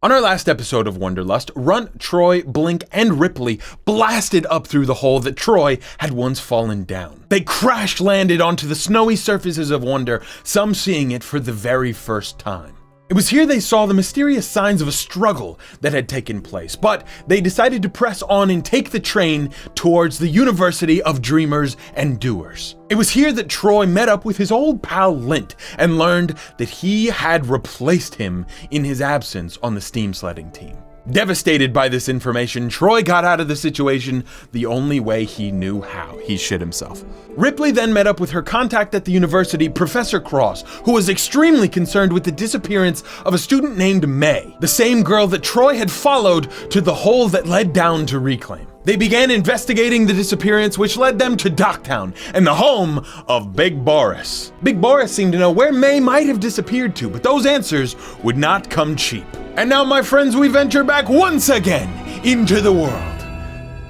On our last episode of Wonderlust, Runt, Troy, Blink, and Ripley blasted up through the hole that Troy had once fallen down. They crash-landed onto the snowy surfaces of Wonder, some seeing it for the very first time. It was here they saw the mysterious signs of a struggle that had taken place, but they decided to press on and take the train towards the University of Dreamers and Doers. It was here that Troy met up with his old pal Lint and learned that he had replaced him in his absence on the steam sledding team. Devastated by this information, Troy got out of the situation the only way he knew how. He shit himself. Ripley then met up with her contact at the university, Professor Cross, who was extremely concerned with the disappearance of a student named May, the same girl that Troy had followed to the hole that led down to Reclaim. They began investigating the disappearance, which led them to Docktown and the home of Big Boris. Big Boris seemed to know where May might have disappeared to, but those answers would not come cheap. And now, my friends, we venture back once again into the world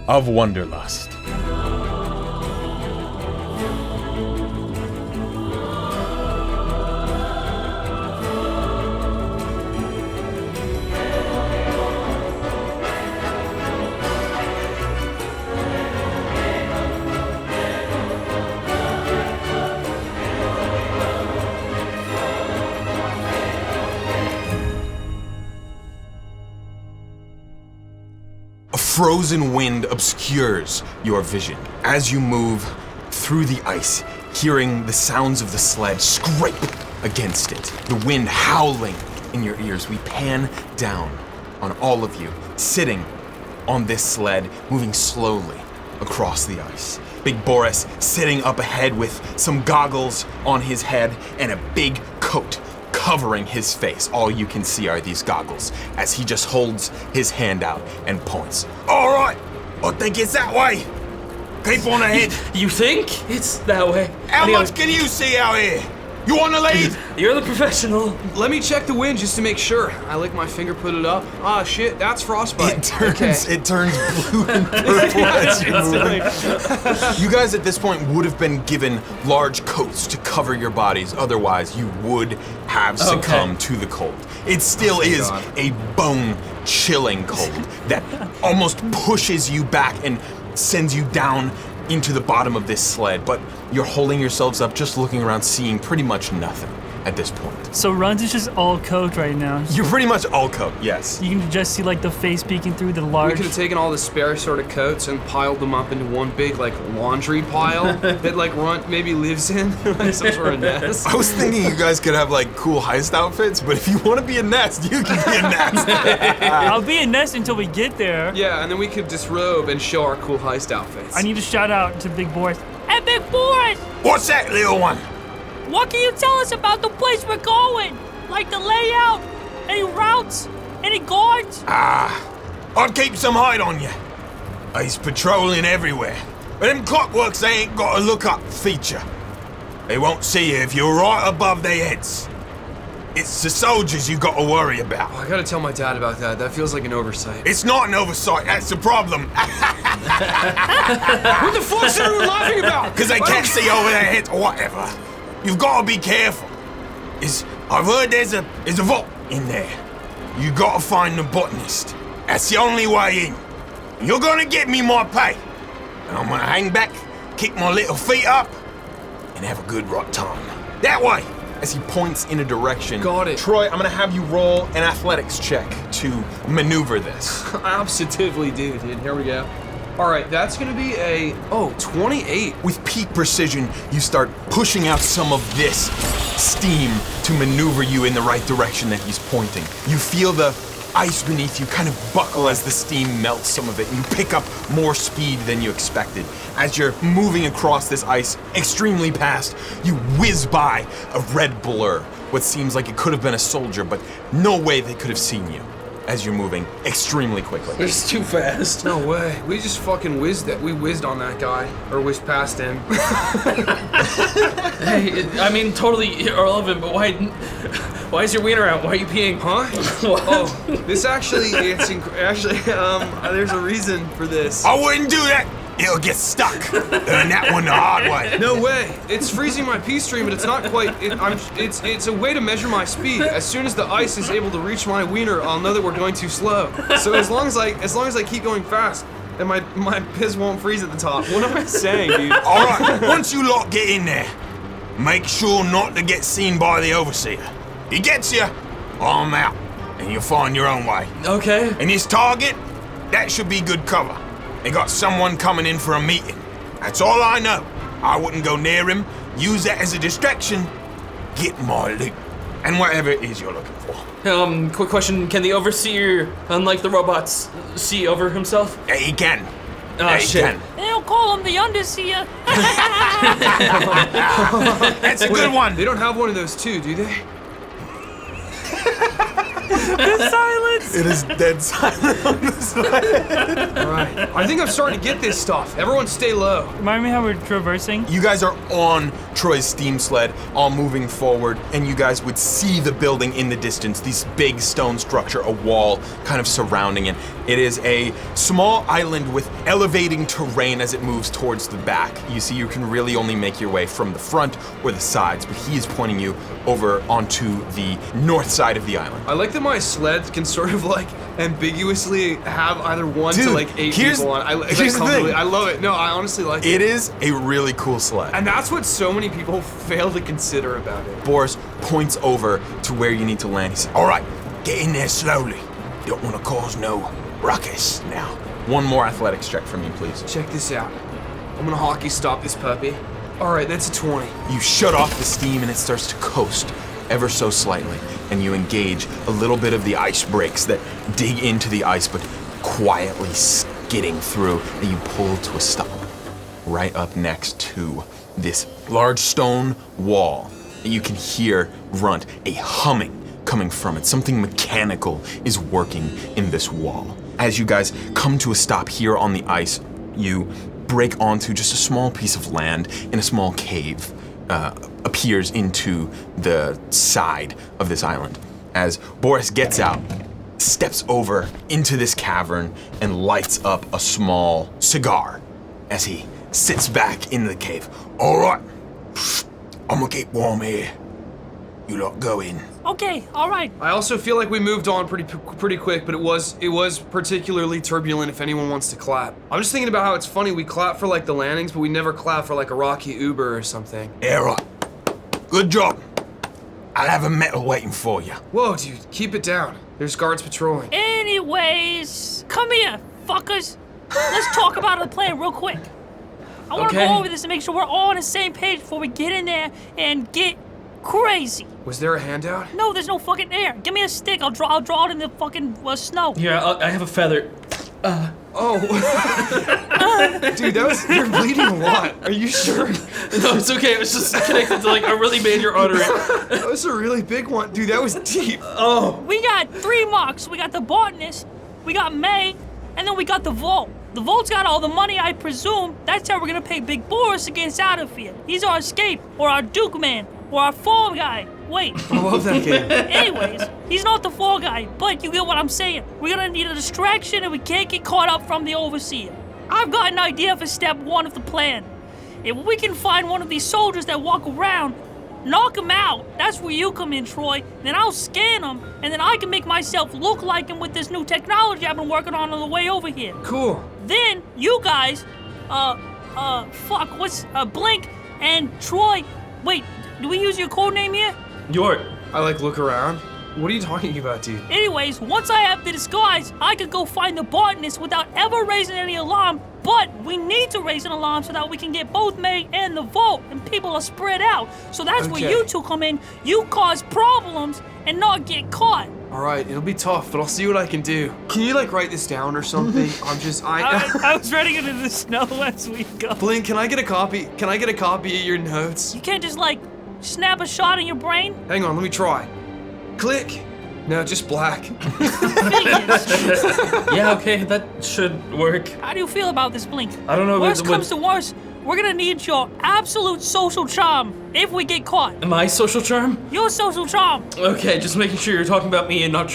of Wonderlust. Frozen wind obscures your vision as you move through the ice, hearing the sounds of the sled scrape against it, the wind howling in your ears. We pan down on all of you, sitting on this sled, moving slowly across the ice. Big Boris sitting up ahead with some goggles on his head and a big coat covering his face. All you can see are these goggles as he just holds his hand out and points. All right, I think it's that way. Keep on ahead. You think it's that way? How much can you see out here? You want to lead? You're the professional. Let me check the wind just to make sure. I lick my finger, put it up. Ah, shit, that's frostbite. It turns blue and purple as you move. You guys at this point would have been given large coats to cover your bodies. Otherwise, you would have succumbed to the cold. It still is a bone-chilling cold that almost pushes you back and sends you down into the bottom of this sled, but you're holding yourselves up, just looking around, seeing pretty much nothing at this point. So Runt is just all coat right now. You're pretty much all coat, yes. You can just see like the face peeking through the large. We could have taken all the spare sort of coats and piled them up into one big like laundry pile that like Runt maybe lives in, like some sort of nest. I was thinking you guys could have like cool heist outfits, but if you want to be a nest, you can be a nest. I'll be a nest until we get there. Yeah, and then we could disrobe and show our cool heist outfits. I need to shout out to Big Boris. Hey, Big Boris! What's that, little one? What can you tell us about the place we're going? Like the layout? Any routes? Any guards? I'll keep some hide on you. He's patrolling everywhere. But them clockworks, they ain't got a look-up feature. They won't see you if you're right above their heads. It's the soldiers you got to worry about. I gotta tell my dad about that. That feels like an oversight. It's not an oversight, that's the problem. What the fuck's everyone laughing about? Because they can't see over their heads or whatever. You've got to be careful. I've heard there's a vault in there. You got to find the botanist. That's the only way in. You're going to get me my pay. And I'm going to hang back, kick my little feet up, and have a good rot time. That way. As he points in a direction. Got it. Troy, I'm going to have you roll an athletics check to maneuver this. I absolutely do, dude. Here we go. All right, that's gonna be a 28. With peak precision, you start pushing out some of this steam to maneuver you in the right direction that he's pointing. You feel the ice beneath you kind of buckle as the steam melts some of it, and you pick up more speed than you expected. As you're moving across this ice extremely fast, you whiz by a red blur. What seems like it could have been a soldier, but no way they could have seen you as you're moving extremely quickly. It's too fast. No way. We just fucking whizzed it. We whizzed on that guy. Or whizzed past him. Hey, I mean, totally irrelevant, but why is your wiener out? Why are you peeing? Huh? Oh, this actually, there's a reason for this. I wouldn't do that It'll get stuck. Learn that one the hard way. No way. It's freezing my pee stream, but it's not quite. It's a way to measure my speed. As soon as the ice is able to reach my wiener, I'll know that we're going too slow. So as long as I keep going fast, then my piss won't freeze at the top. What am I saying, dude? All right, once you lot get in there, make sure not to get seen by the overseer. He gets you, I'm out, and you'll find your own way. Okay. And his target, that should be good cover. They got someone coming in for a meeting. That's all I know. I wouldn't go near him. Use that as a distraction. Get my loot. And whatever it is you're looking for. Quick question. Can the Overseer, unlike the robots, see over himself? Yeah, he can. Oh, Yeah, he shit. can. They don't call him the Underseer. That's a good one. They don't have one of those too, do they? Silence. It is dead silent on the sled. All right. I think I'm starting to get this stuff. Everyone stay low. Remind me how we're traversing. You guys are on Troy's steam sled, all moving forward, and you guys would see the building in the distance, this big stone structure, a wall kind of surrounding it. It is a small island with elevating terrain as it moves towards the back. You see, you can really only make your way from the front or the sides, but he is pointing you over onto the north side of the island. I like that my sled can sort of like ambiguously have either 1 to Dude, like 8 here's- people on. here's the thing. I love it. No, I honestly like it. It is a really cool sled. And that's what so many people fail to consider about it. Boris points over to where you need to land. He says, All right, get in there slowly. Don't want to cause no ruckus now. one more athletics check from you, please. Check this out. I'm gonna hockey stop this puppy. All right, that's a 20. You shut off the steam and it starts to coast ever so slightly, and you engage a little bit of the ice breaks that dig into the ice but quietly skidding through, and you pull to a stop right up next to this large stone wall. And you can hear Runt, a humming coming from it. Something mechanical is working in this wall. As you guys come to a stop here on the ice, you break onto just a small piece of land in a small cave. Appears into the side of this island. As Boris gets out, steps over into this cavern, and lights up a small cigar as he sits back in the cave. All right, I'm gonna keep warm here. You lot go in. Okay, all right. I also feel like we moved on pretty quick, but it was particularly turbulent. If anyone wants to clap, I'm just thinking about how it's funny we clap for like the landings, but we never clap for like a rocky Uber or something. Yeah, right. Good job. I'll have a medal waiting for you. Whoa, dude, keep it down. There's guards patrolling. Anyways, come here, fuckers. Let's talk about the plan real quick. I want to Okay. go over this and make sure we're all on the same page before we get in there and get crazy. Was there a handout? No, there's no fucking air. Give me a stick. I'll draw it in the fucking snow. Here, I have a feather. Oh, dude, you're bleeding a lot. Are you sure? No, it's okay. It was just connected to like a really major artery. That was a really big one, dude. That was deep. We got 3 marks. We got the botanist, we got May, and then we got the vault. The vault's got all the money, I presume. That's how we're gonna pay Big Boris to get us out of here. He's our escape, or our Duke man, or our fall guy. Wait. I love that game. Anyways, he's not the fall guy, but you get what I'm saying. We're gonna need a distraction and we can't get caught up from the overseer. I've got an idea for step 1 of the plan. If we can find one of these soldiers that walk around, knock him out. That's where you come in, Troy. Then I'll scan him, and then I can make myself look like him with this new technology I've been working on the way over here. Cool. Then you guys, Blink and Troy. Wait, do we use your code name here? York. I like look around. What are you talking about, dude? Anyways, once I have the disguise, I could go find the botanist without ever raising any alarm, but we need to raise an alarm so that we can get both May and the vault, and people are spread out. So that's where Okay. you two come in. You cause problems and not get caught. All right, it'll be tough, but I'll see what I can do. Can you like write this down or something? I was writing it in the snow as we go. Blink, can I get a copy? Can I get a copy of your notes? You can't just like snap a shot in your brain. Hang on, let me try. Click. No, just black. Figures. Yeah, okay, that should work. How do you feel about this, Blink? I don't know, Worst but- comes to worst, we're gonna need your absolute social charm if we get caught. My social charm? Your social charm. Okay, just making sure you're talking about me and not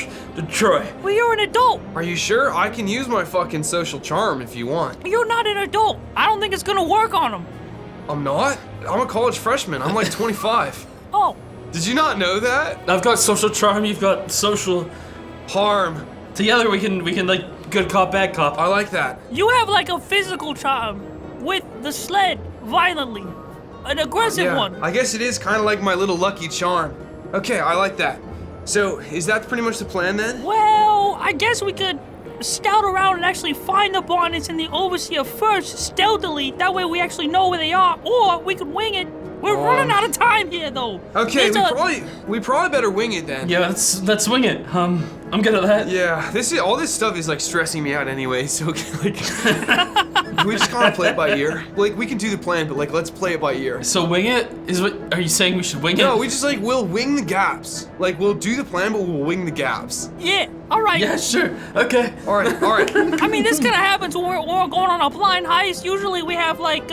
Troy. Well, you're an adult. Are you sure? I can use my fucking social charm if you want. You're not an adult. I don't think it's gonna work on him. I'm not? I'm a college freshman. I'm like 25. Oh, Did you not know that? I've got social charm, you've got social. Harm. Together we can like good cop, bad cop. I like that. you have like a physical charm with the sled violently. An aggressive one. I guess it is kind of like my little lucky charm. Okay, I like that. So, is that pretty much the plan then? Well, I guess we could scout around and actually find the Bonnets and the Overseer first, stealthily. That way we actually know where they are. Or we could wing it. We're running out of time here, though. Okay, There's we probably better wing it then. Yeah, let's swing it. I'm good at that. Yeah, all this stuff is like stressing me out anyway. So like, we just kind of play it by ear. Like we can do the plan, but like let's play it by ear. So wing it is what? Are you saying we should wing it? No, we just like we'll wing the gaps. Like we'll do the plan, but we'll wing the gaps. Yeah, all right. Yeah, sure. Okay. All right, all right. I mean, this kind of happens when we're going on a blind heist. Usually we have like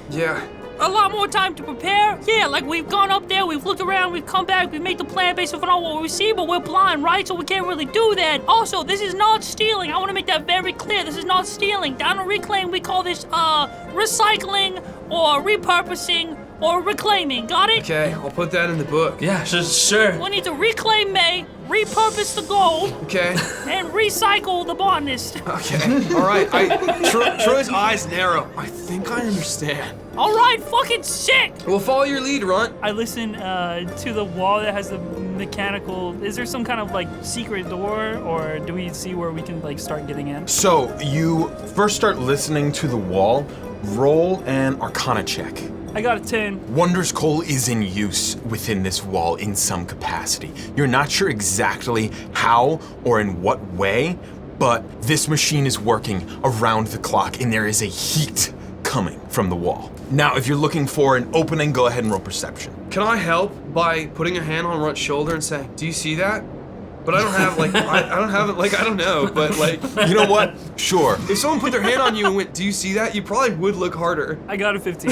Yeah. a lot more time to prepare. Yeah, like we've gone up there, we've looked around, we've come back, we've made the plan based on what we see, but we're blind, right? So we can't really do that. Also, this is not stealing. I want to make that very clear. This is not stealing. Down at Reclaim, we call this recycling or repurposing or reclaiming. Got it? Okay, I'll put that in the book. Yeah, sure. We need to reclaim May, repurpose the gold, Okay. and recycle the Bonnets. Okay. All right. Troy's eyes narrow. I think I understand. All right, fucking sick. We'll follow your lead, Runt. I listen to the wall that has the mechanical. Is there some kind of like secret door, or do we see where we can like start getting in? So you first start listening to the wall. Roll an Arcana check. I got a 10. Wondrous Coal is in use within this wall in some capacity. You're not sure exactly how or in what way, but this machine is working around the clock and there is a heat coming from the wall. Now, if you're looking for an opening, go ahead and roll perception. Can I help by putting a hand on Runt's shoulder and saying, "Do you see that?" But I don't have like I don't have it like I don't know, but like You know what? Sure. if someone put their hand on you and went, "Do you see that?" You probably would look harder. I got a 15.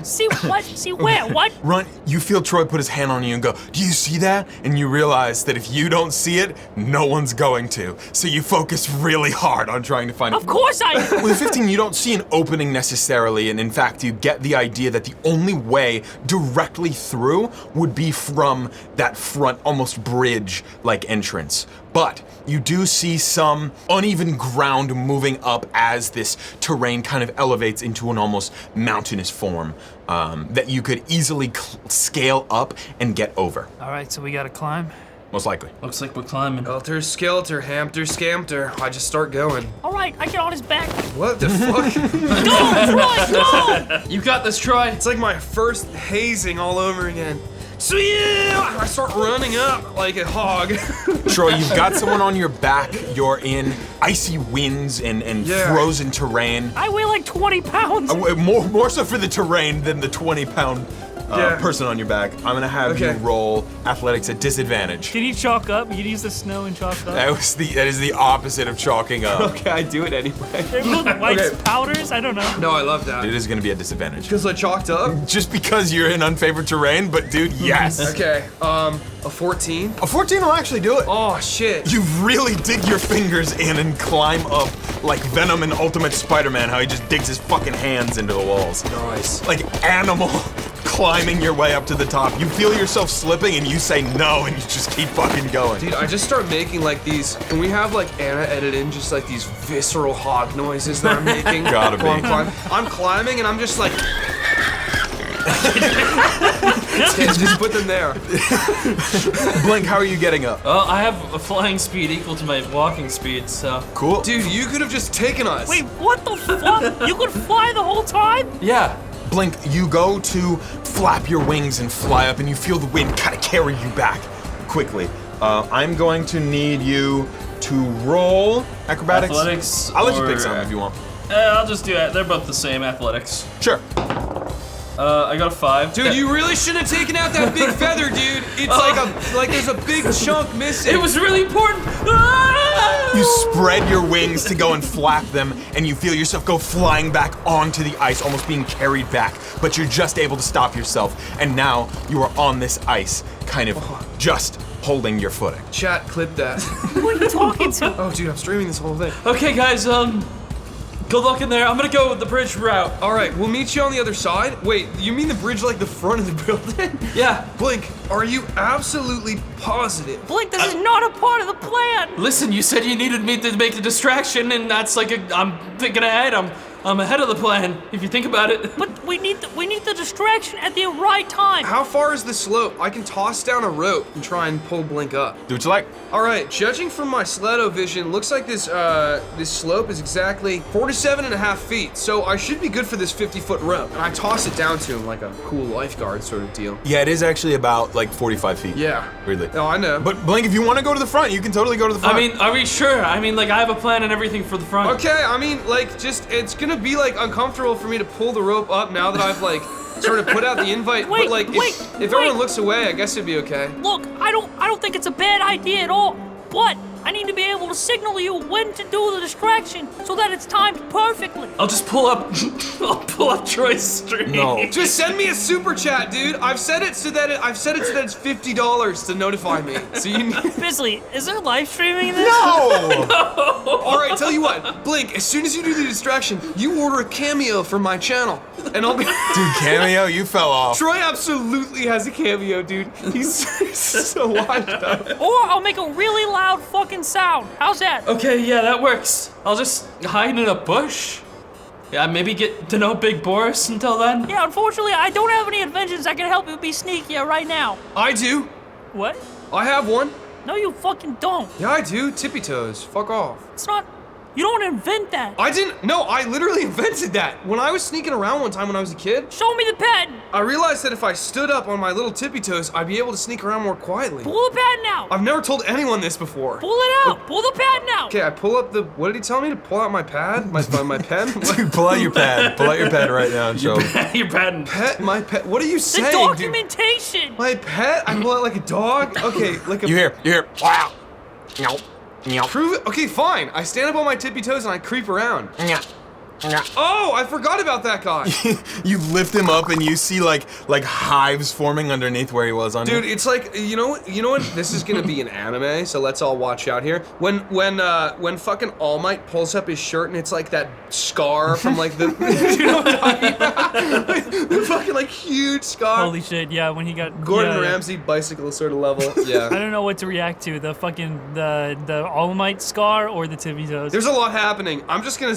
See what? See where? What? Runt, you feel Troy put his hand on you and go, "Do you see that?" And you realize that if you don't see it, no one's going to. So you focus really hard on trying to find it. Of course I. With a 15, you don't see an opening necessarily, and in fact, you get the idea that the only way directly through would be from that front, almost bridge-like entrance. But you do see some uneven ground moving up as this terrain kind of elevates into an almost mountainous form that you could easily scale up and get over, All right, so we gotta climb. most likely. Looks like we're climbing. Helter skelter, hamter scamter. I just start going. All right, I get on his back. What the fuck? Go, Troy, go! You got this, Troy. It's like my first hazing all over again. So yeah, I start running up like a hog. Troy, you've got someone on your back. You're in icy winds and Yeah. frozen terrain. I weigh like 20 pounds. More so for the terrain than the 20-pound Yeah. person on your back. I'm gonna have you Okay. roll athletics at disadvantage. Can you chalk up? You can use the snow and chalk up. That is the opposite of chalking up. Okay, I do it anyway. They're called white Okay. powders? I don't know. No, I love that. It is gonna be a disadvantage. Because I chalked up. Just because you're in unfavored terrain, but dude, yes. Okay, a 14. A 14 will actually do it. Oh shit. You really dig your fingers in and climb up like Venom in Ultimate Spider-Man, how he just digs his fucking hands into the walls. Nice. Like animal climbing your way up to the top. You feel yourself slipping and you say no and you just keep fucking going. Dude, I just start making like these, and we have like Anna edit in just like these visceral hog noises that I'm making. Gotta be. while I'm climbing and I'm just like. just put them there. Blink, how are you getting up? Well, I have a flying speed equal to my walking speed, so. Cool. Dude, you could have just taken us. Wait, what the fuck? You could fly the whole time? Yeah. Blink, you go to flap your wings and fly up and you feel the wind kind of carry you back quickly. I'm going to need you to roll acrobatics. Athletics. I'll let you or- pick something if you want. I'll just do it. They're both the same, athletics. Sure. I got a 5. Dude, you really shouldn't have taken out that big feather, dude. It's like there's a big chunk missing. It was really important. Ah! You spread your wings to go and flap them, and you feel yourself go flying back onto the ice, almost being carried back, but you're just able to stop yourself, and now you are on this ice, kind of just holding your footing. Chat, clip that. Who are you talking to? Oh, dude, I'm streaming this whole thing. Okay, guys, good luck in there. I'm gonna go the bridge route. All right, we'll meet you on the other side. Wait, you mean the bridge like the front of the building? Yeah. Blink, are you absolutely positive? Blink, this is not a part of the plan. Listen, you said you needed me to make the distraction, and that's like I'm thinking ahead. I'm ahead of the plan, if you think about it. But we need the distraction at the right time. How far is the slope? I can toss down a rope and try and pull Blink up. Do what you like. All right, judging from my Sledo vision, looks like this slope is exactly 47.5 feet. So I should be good for this 50-foot rope. And I toss it down to him like a cool lifeguard sort of deal. Yeah, it is actually about like 45 feet. Yeah. Weirdly. No, I know. But Blink, if you want to go to the front, you can totally go to the front. I mean, are we sure? I mean, like, I have a plan and everything for the front. Okay, I mean, like, just, it's gonna be, like, uncomfortable for me to pull the rope up now that I've, like, sort of put out the invite. Wait, but, like, if everyone looks away, I guess it'd be okay. Look, I don't think it's a bad idea at all. But I need to be able to signal you when to do the distraction so that it's timed perfectly. I'll just pull up. I'll pull up Troy's stream. No. Just send me a super chat, dude. I've set it so that it's $50 to notify me. So you need... Bisley, is there live streaming this? No! All right, tell you what, Blink, as soon as you do the distraction, you order a cameo for my channel. And I'll be... Dude, Cameo, you fell off. Troy absolutely has a cameo, dude. He's so washed up. Or I'll make a really loud fucking sound. How's that? Okay, yeah, that works. I'll just hide in a bush. Yeah, maybe get to know Big Boris until then. Yeah, unfortunately, I don't have any inventions that can help you be sneakier right now. I do. What? I have one. No, you fucking don't. Yeah, I do. Tippy toes. Fuck off. It's not. You don't invent that. I didn't. No, I literally invented that. When I was sneaking around one time when I was a kid, Show me the patent. I realized that if I stood up on my little tippy toes, I'd be able to sneak around more quietly. Pull the patent out. I've never told anyone this before. Pull it out. Pull the patent out. Okay, I pull up the. What did he tell me to pull out my pad? My pen? Dude, pull out your pad. Pull out your pad right now and show. Your patent. Pet? My pet? What are you The saying, dude? documentation. My pet? I pull out like a dog? Okay, like a. You hear. Wow. Nope. Nope. Prove it. Okay, fine. I stand up on my tippy toes and I creep around. Yeah. Oh, I forgot about that guy. You lift him up and you see like hives forming underneath where he was on Dude, you. it's like you know what? This is gonna be an anime, so let's all watch out here. When fucking All Might pulls up his shirt and it's like that scar from like the you know what I'm talking about? The fucking like huge scar. Holy shit! Yeah, when he got Gordon Ramsay bicycle sort of level. I Yeah. don't know what to react to. The fucking the All Might scar or the tippy toes. There's a lot happening. I'm just gonna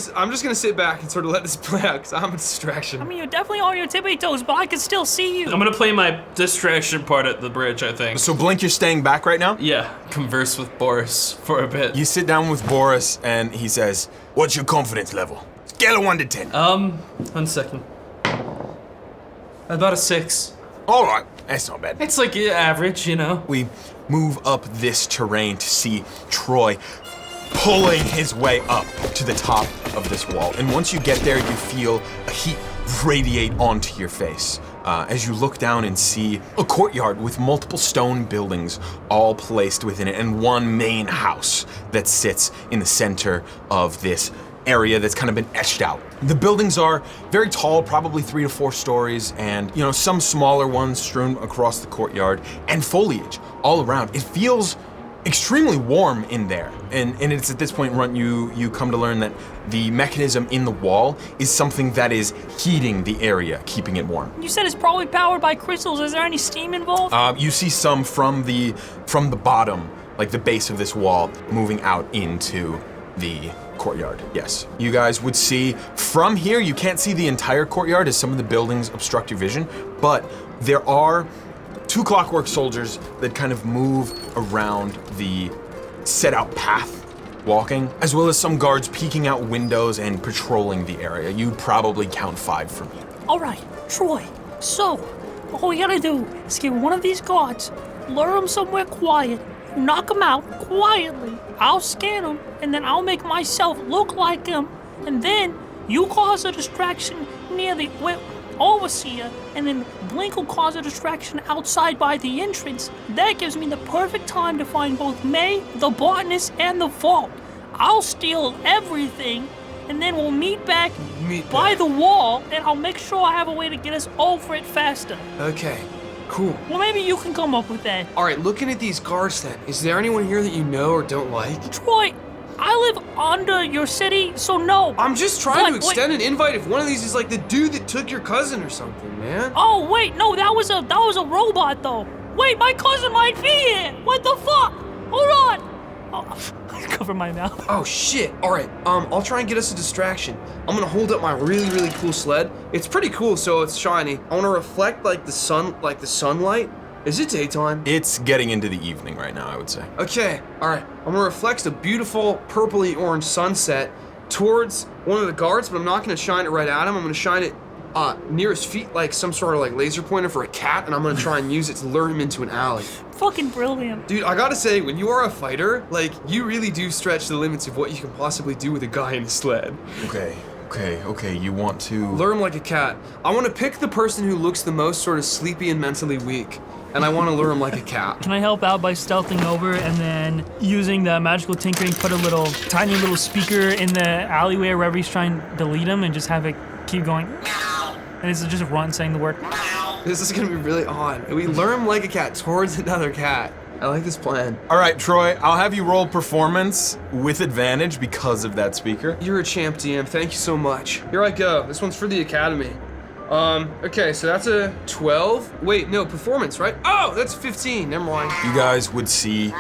sit back and sort of let this play out because I'm a distraction. I mean, you're definitely on your tippy toes, but I can still see you. I'm gonna play my distraction part at the bridge, I think. So Blink, you're staying back right now? Yeah, converse with Boris for a bit. You sit down with Boris and he says, "What's your confidence level? Scale of 1 to 10. 1 second. About a 6. All right, that's not bad. It's like average, you know. We move up this terrain to see Troy pulling his way up to the top of this wall. And once you get there, you feel a heat radiate onto your face as you look down and see a courtyard with multiple stone buildings all placed within it and one main house that sits in the center of this area that's kind of been etched out. The buildings are very tall, probably 3 to 4 stories, and some smaller ones strewn across the courtyard, and foliage all around. It feels extremely warm in there, and it's at this point, Runt, you come to learn that the mechanism in the wall is something that is heating the area, keeping it warm. You said it's probably powered by crystals. Is there any steam involved? You see some from the bottom, like the base of this wall, moving out into the courtyard. Yes. You guys would see from here, you can't see the entire courtyard as some of the buildings obstruct your vision, but there are 2 clockwork soldiers that kind of move around the set out path walking, as well as some guards peeking out windows and patrolling the area. You'd probably count 5 from here. All right, Troy. So, all we gotta do is get one of these guards, lure him somewhere quiet, knock him out quietly. I'll scan him, and then I'll make myself look like him, and then you cause a distraction near the overseer, and then Blink will cause a distraction outside by the entrance. That gives me the perfect time to find both May, the botanist, and the vault. I'll steal everything, and then we'll meet back Meet by back. the wall, and I'll make sure I have a way to get us over it faster. Okay, cool. Well, maybe you can come up with that. All right, looking at these guards then, is there anyone here that you know or don't like? Troy, I live under your city, so no. I'm just trying to What? extend an invite if one of these is like the dude that took your cousin or something, man. Oh wait, no, that was a robot though. Wait, my cousin might be here. What the fuck? Hold on. Oh, I cover my mouth. Oh shit! All right, I'll try and get us a distraction. I'm gonna hold up my really cool sled. It's pretty cool, so it's shiny. I want to reflect like the sunlight. Is it daytime? It's getting into the evening right now, I would say. Okay, all right. I'm gonna reflect a beautiful purpley orange sunset towards one of the guards, but I'm not gonna shine it right at him. I'm gonna shine it near his feet, like some sort of like laser pointer for a cat, and I'm gonna try and use it to lure him into an alley. Fucking brilliant. Dude, I gotta say, when you are a fighter, like, you really do stretch the limits of what you can possibly do with a guy in a sled. Okay, you want to... Lure him like a cat. I wanna pick the person who looks the most sort of sleepy and mentally weak, and I wanna lure him like a cat. Can I help out by stealthing over and then using the magical tinkering, put a tiny little speaker in the alleyway or wherever he's trying to lead him and just have it keep going? And it's just a runt saying the word. This is gonna be really odd. We lure him like a cat towards another cat. I like this plan. All right, Troy, I'll have you roll performance with advantage because of that speaker. You're a champ, DM. Thank you so much. Here I go. This one's for the academy. Okay, so that's a 12. Wait, no, performance, right? Oh, that's 15. Never mind. You guys would see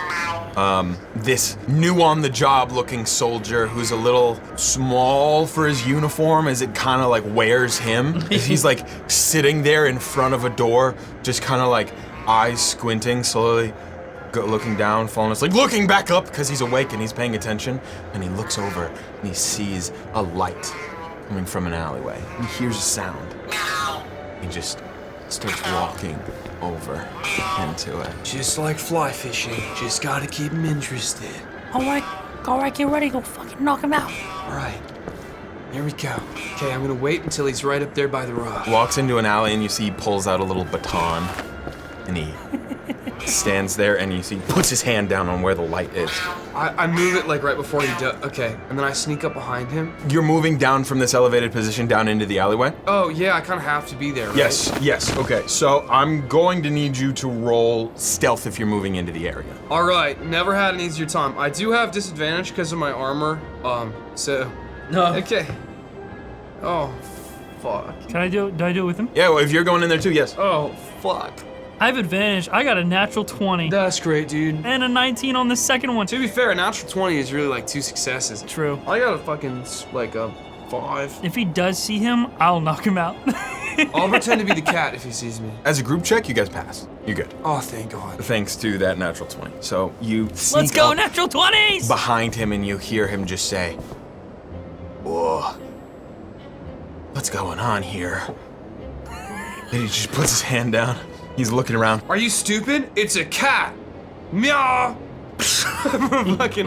this new on the job looking soldier who's a little small for his uniform as it kind of like wears him. He's like sitting there in front of a door, just kind of like eyes squinting, slowly looking down, falling asleep, looking back up because he's awake and he's paying attention. And he looks over and he sees a light coming from an alleyway. He hears a sound. He just starts walking over into it. Just like fly fishing, just gotta keep him interested. All right, get ready, go fucking knock him out. All right, here we go. Okay, I'm gonna wait until he's right up there by the rock. Walks into an alley and you see he pulls out a little baton and he stands there and you see he puts his hand down on where the light is. I move it like right before he does. Okay, and then I sneak up behind him. You're moving down from this elevated position down into the alleyway? Oh yeah, I kind of have to be there, right? Yes, okay. So I'm going to need you to roll stealth if you're moving into the area. All right, never had an easier time. I do have disadvantage because of my armor. So. No. Okay. Oh, fuck. Do I do it with him? Yeah, well, if you're going in there too, yes. Oh, fuck. I have advantage. I got a natural 20 That's great, dude. and a 19 on the second one. To be fair, a natural 20 is really like 2 successes. True. I got a fucking, like, a 5. If he does see him, I'll knock him out. I'll pretend to be the cat if he sees me. As a group check, you guys pass. You're good. Oh, thank God. Thanks to that natural 20. So you sneak Let's go, up natural 20s! behind him and you hear him just say, "Whoa, what's going on here?" And he just puts his hand down. He's looking around. Are you stupid? It's a cat. Meow. Fucking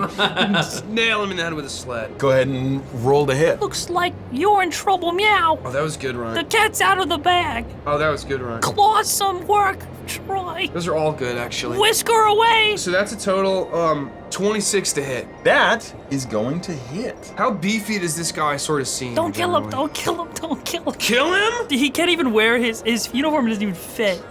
nail him in the head with a sled. Go ahead and roll to hit. Looks like you're in trouble, meow. Oh, that was good, The Ryan. cat's out of the bag. Oh, that was good, Ryan. Claws some work, Troy. Those are all good, actually. Whisker away. So that's a total, 26 to hit. That is going to hit. How beefy does this guy sort of seem? Don't kill him, generally? don't kill him, don't kill him. Kill him? He can't even wear his uniform doesn't even fit.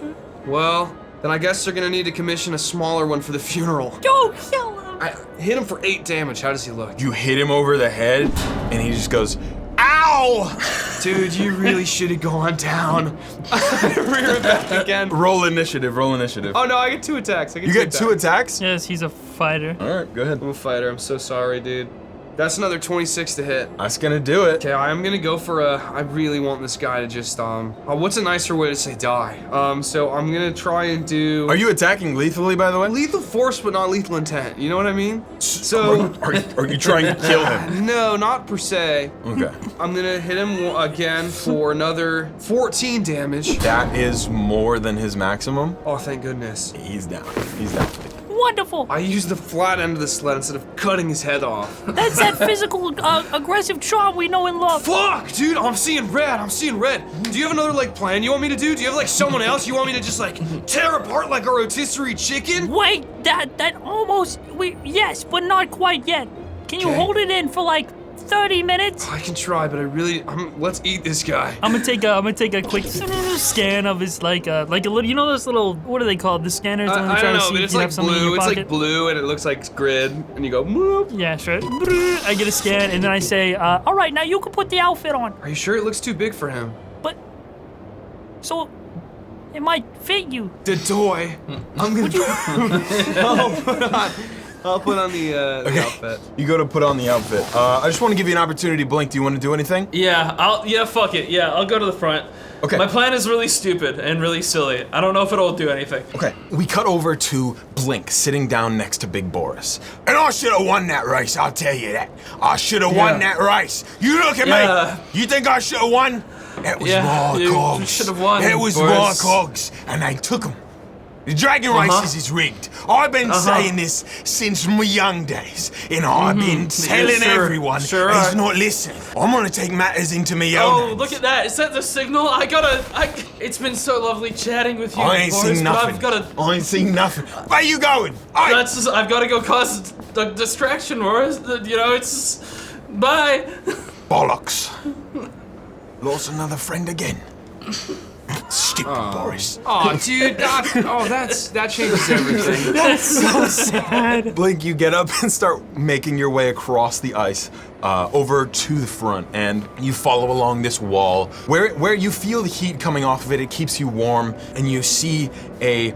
Well, then I guess they're gonna need to commission a smaller one for the funeral. Don't kill him. I hit him for 8 damage. How does he look? You hit him over the head and he just goes, "Ow!" Dude, you really should have gone down. Rear it back again. Roll initiative, roll initiative. Oh no, I get 2 attacks. You get 2 attacks? Yes, he's a fighter. All right, go ahead. I'm a fighter. I'm so sorry, dude. That's another 26 to hit. That's gonna do it. Okay, I'm gonna go for I really want this guy to just, what's a nicer way to say die? So I'm gonna try and do... Are you attacking lethally, by the way? Lethal force, but not lethal intent. You know what I mean? So... Are you trying to kill him? No, not per se. Okay. I'm gonna hit him again for another 14 damage. That is more than his maximum. Oh, thank goodness. He's down. He's down. Wonderful. I used the flat end of the sled instead of cutting his head off. That's that physical, aggressive charm we know and love. Fuck, dude, I'm seeing red. I'm seeing red. Do you have another, like, plan you want me to do? Do you have, like, someone else you want me to just, like, tear apart like a rotisserie chicken? Wait, that almost, yes, but not quite yet. Can you Okay. hold it in for like 30 minutes? I can try, but let's eat this guy. I'm gonna take a quick scan of his like a little, you know those little, what are they called? The scanners. when they I try don't to know, see but if it's you like have something in blue. your It's like pocket. blue, and it looks like grid, and you go, Moop. Yeah, sure. I get a scan and then I say, all right, now you can put the outfit on. Are you sure it looks too big for him? But so it might fit you. The toy. I'm gonna. I'll put on the outfit. You go to put on the outfit. I just want to give you an opportunity, Blink. Do you want to do anything? Yeah, fuck it. Yeah, I'll go to the front. Okay. My plan is really stupid and really silly. I don't know if it'll do anything. Okay. We cut over to Blink sitting down next to Big Boris. And I should have won that race, I'll tell you that. I should have won that race. You look at Yeah. me. You think I should have won? That was Yeah, my you cogs. should have won, It was Boris. my cogs, and they took them. The Dragon Races is rigged. I've been saying this since my young days, and I've been telling sure, everyone sure he's are. not listening. I'm gonna take matters into me own Oh, hands. look at that. Is that the signal? It's been so lovely chatting with you, I ain't Boris, seen but nothing. I've gotta, I ain't seen nothing. Where you going? Hey! I've gotta go cause the distraction, Boris. You know, it's, bye. Bollocks. Lost another friend again. Stupid Boris. Oh, dude. That changes everything. That's so sad. Blink, you get up and start making your way across the ice over to the front, and you follow along this wall where you feel the heat coming off of it. It keeps you warm, and you see a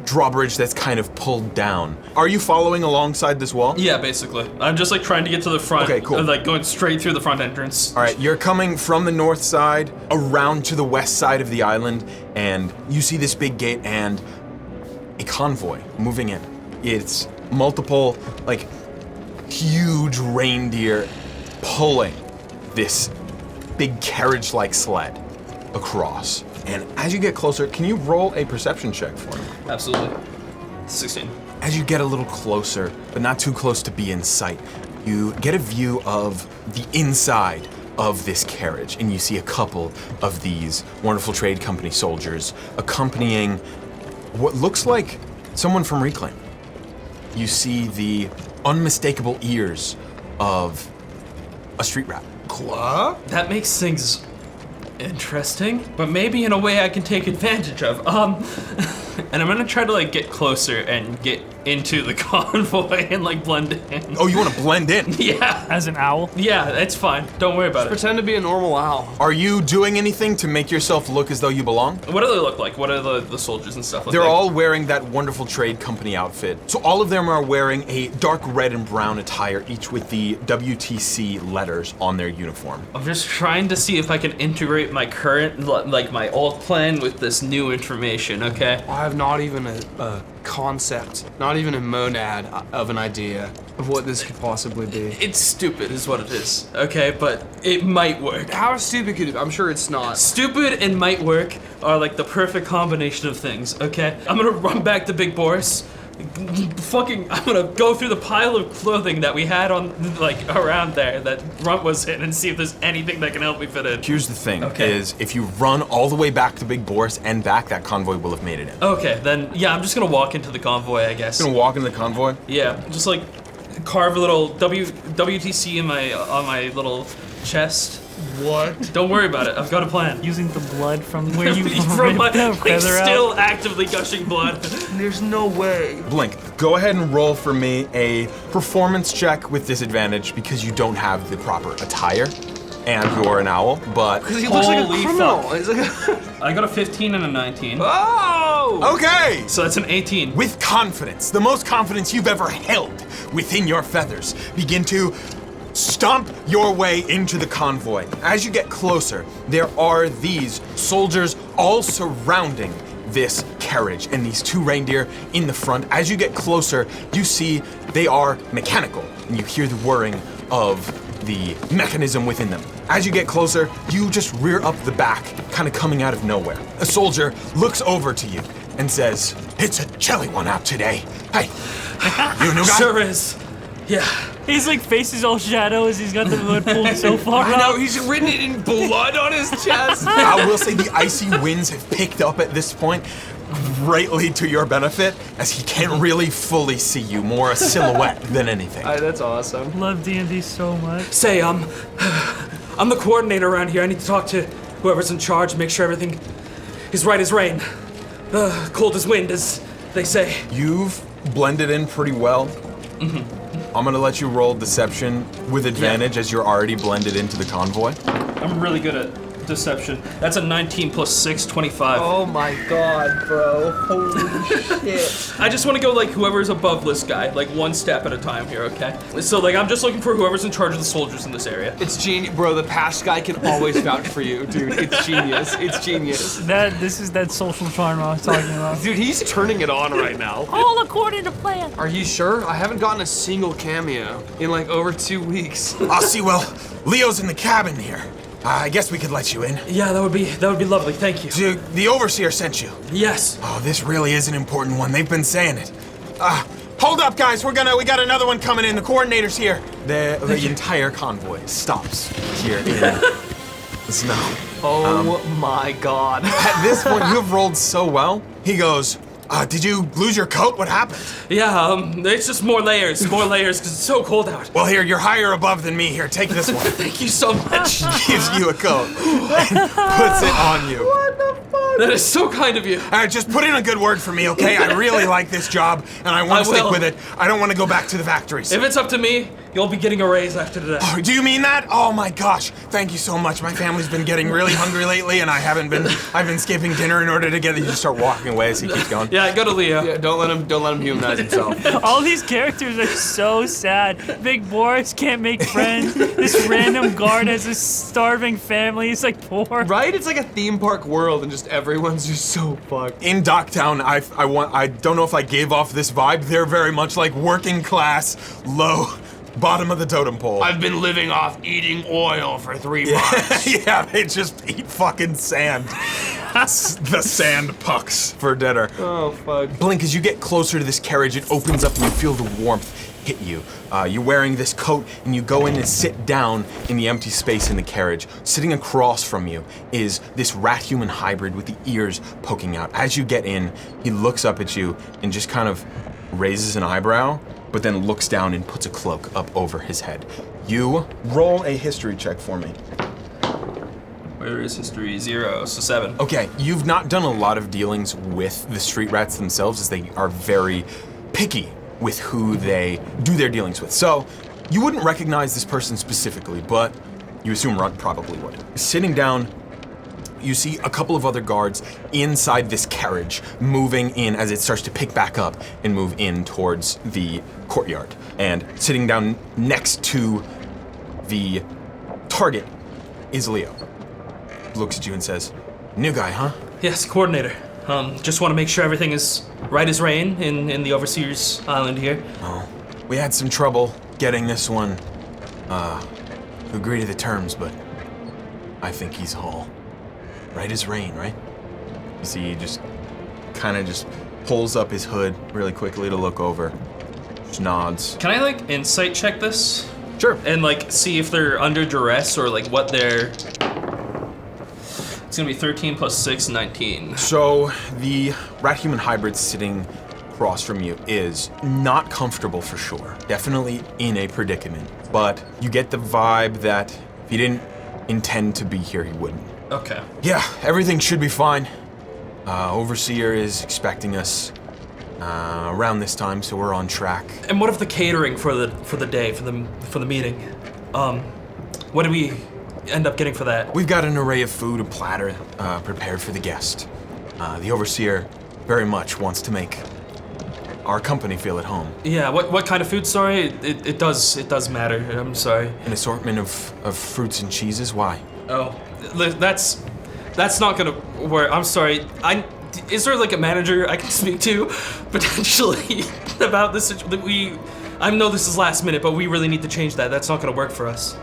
drawbridge that's kind of pulled down. Are you following alongside this wall? Yeah, basically. I'm just like trying to get to the front. Okay, cool. Like going straight through the front entrance. All right, you're coming from the north side around to the west side of the island, and you see this big gate and a convoy moving in. It's multiple, like, huge reindeer pulling this big carriage-like sled across. And as you get closer, can you roll a perception check for me? Absolutely. 16. As you get a little closer, but not too close to be in sight, you get a view of the inside of this carriage, and you see a couple of these wonderful trade company soldiers accompanying what looks like someone from Reclaim. You see the unmistakable ears of a street rat. That makes things interesting, but maybe in a way I can take advantage of. And I'm gonna try to like get closer and get into the convoy and like blend in. Oh, you want to blend in? Yeah, As an owl. yeah, it's fine. Don't worry about it. Pretend to be a normal owl. Are you doing anything to make yourself look as though you belong? What do they look like? What are the soldiers and stuff look They're like? all wearing that wonderful trade company outfit. So all of them are wearing a dark red and brown attire, each with the WTC letters on their uniform. I'm just trying to see if I can integrate my current, like my old plan with this new information, okay? I have not even a concept, not even a monad of an idea of what this could possibly be. It's stupid is what it is, okay? But it might work. How stupid could it be? I'm sure it's not. Stupid and might work are like the perfect combination of things, okay? I'm gonna run back to Big Boris. I'm gonna go through the pile of clothing that we had on, like, around there that Runt was in and see if there's anything that can help me fit in. Here's the thing, Okay. is if you run all the way back to Big Boris and back, that convoy will have made it in. Okay, then, yeah, I'm just gonna walk into the convoy, I guess. Gonna walk in the convoy? Yeah, just like carve a little WTC in on my little chest. What? Don't worry about it. I've got a plan. Using the blood from where you From my ripped the like, feather out. still actively gushing blood. There's no way. Blink, go ahead and roll for me a performance check with disadvantage because you don't have the proper attire and you're an owl, but... Because he looks like a Holy criminal. fuck. He's like I got a 15 and a 19. Oh! Okay! So that's an 18. With confidence, the most confidence you've ever held within your feathers, begin to stomp your way into the convoy. As you get closer, there are these soldiers all surrounding this carriage and these two reindeer in the front. As you get closer, you see they are mechanical, and you hear the whirring of the mechanism within them. As you get closer, you just rear up the back, kind of coming out of nowhere. A soldier looks over to you and says, It's a chilly one out today. Hey, you a new guy? Sure is. Yeah. His like face is all shadow as he's got the hood pulled so far I know, out. he's written it in blood on his chest. I will say the icy winds have picked up at this point, greatly to your benefit, as he can't really fully see you, more a silhouette than anything. That's awesome. Love D&D so much. Say, I'm the coordinator around here. I need to talk to whoever's in charge, make sure everything is right as rain. Cold as wind, as they say. You've blended in pretty well. I'm gonna let you roll deception with advantage as you're already blended into the convoy. I'm really good at deception. That's a 19 plus 6, 25. Oh my god, bro. Holy shit. I just want to go like whoever's above this guy, like one step at a time here, okay? So like I'm just looking for whoever's in charge of the soldiers in this area. It's genius. Bro, the past guy can always vouch for you, dude. It's genius. It's genius. This is that social charm I was talking about. Dude, he's turning it on right now. All according to plan. Are you sure? I haven't gotten a single cameo in like over 2 weeks. I'll see, well, Leo's in the cabin here. I guess we could let you in. Yeah, that would be lovely. Thank you. Dude, the overseer sent you. Yes. Oh, this really is an important one. They've been saying it. Hold up, guys. We got another one coming in. The coordinator's here. The entire convoy stops here in the snow. Oh my god. At this point, you have rolled so well. He goes, did you lose your coat? What happened? Yeah, it's just more layers, because it's so cold out. Well, here, you're higher above than me. Here, take this one. Thank you so much. Gives you a coat and puts it on you. That is so kind of you. Just put in a good word for me, okay? I really like this job, and I want I to stick will. with it. I don't want to go back to the factories. If it's up to me, you'll be getting a raise after today. Oh, do you mean that? Oh my gosh! Thank you so much. My family's been getting really hungry lately, and I've been skipping dinner in order to get. You just start walking away as he keeps going. Yeah, go to Leo. Yeah, don't let him humanize himself. All these characters are so sad. Big Boris can't make friends. This random guard has a starving family. He's like poor. Right? It's like a theme park world, and just everyone's just so fucked. In Docktown, I don't know if I gave off this vibe. They're very much like working class, low, bottom of the totem pole. I've been living off eating oil for 3 months. Yeah, they just eat fucking sand. The sand pucks for dinner. Oh fuck. Blink, as you get closer to this carriage, it opens up and you feel the warmth hit you. You're wearing this coat and you go in and sit down in the empty space in the carriage. Sitting across from you is this rat-human hybrid with the ears poking out. As you get in, he looks up at you and just kind of raises an eyebrow, but then looks down and puts a cloak up over his head. You roll a history check for me. Where is history? 0, so 7. Okay, you've not done a lot of dealings with the street rats themselves, as they are very picky with who they do their dealings with. So, you wouldn't recognize this person specifically, but you assume Runt probably would. Sitting down, you see a couple of other guards inside this carriage moving in as it starts to pick back up and move in towards the courtyard. And sitting down next to the target is Leo. Looks at you and says, "New guy, huh?" Yes, coordinator. Just want to make sure everything is right as rain in the Overseer's Island here. Oh, we had some trouble getting this one, to agree to the terms, but I think he's whole. Right as rain, right? You see, he just kind of just pulls up his hood really quickly to look over. Just nods. Can I like insight check this? Sure. And like see if they're under duress or like what they're... It's gonna be 13 plus 6, 19. So the rat-human hybrid sitting across from you is not comfortable for sure. Definitely in a predicament. But you get the vibe that if he didn't intend to be here, he wouldn't. Okay. Yeah, everything should be fine. Overseer is expecting us around this time, so we're on track. And what of the catering for the day, for the meeting? What do we end up getting for that? We've got an array of food, a platter prepared for the guest. The Overseer very much wants to make our company feel at home. Yeah, what kind of food? Sorry, it does matter. I'm sorry. An assortment of fruits and cheeses. Why? Oh, that's not gonna work. I'm sorry. Is there like a manager I can speak to potentially about this? I know this is last minute, but we really need to change that. That's not gonna work for us.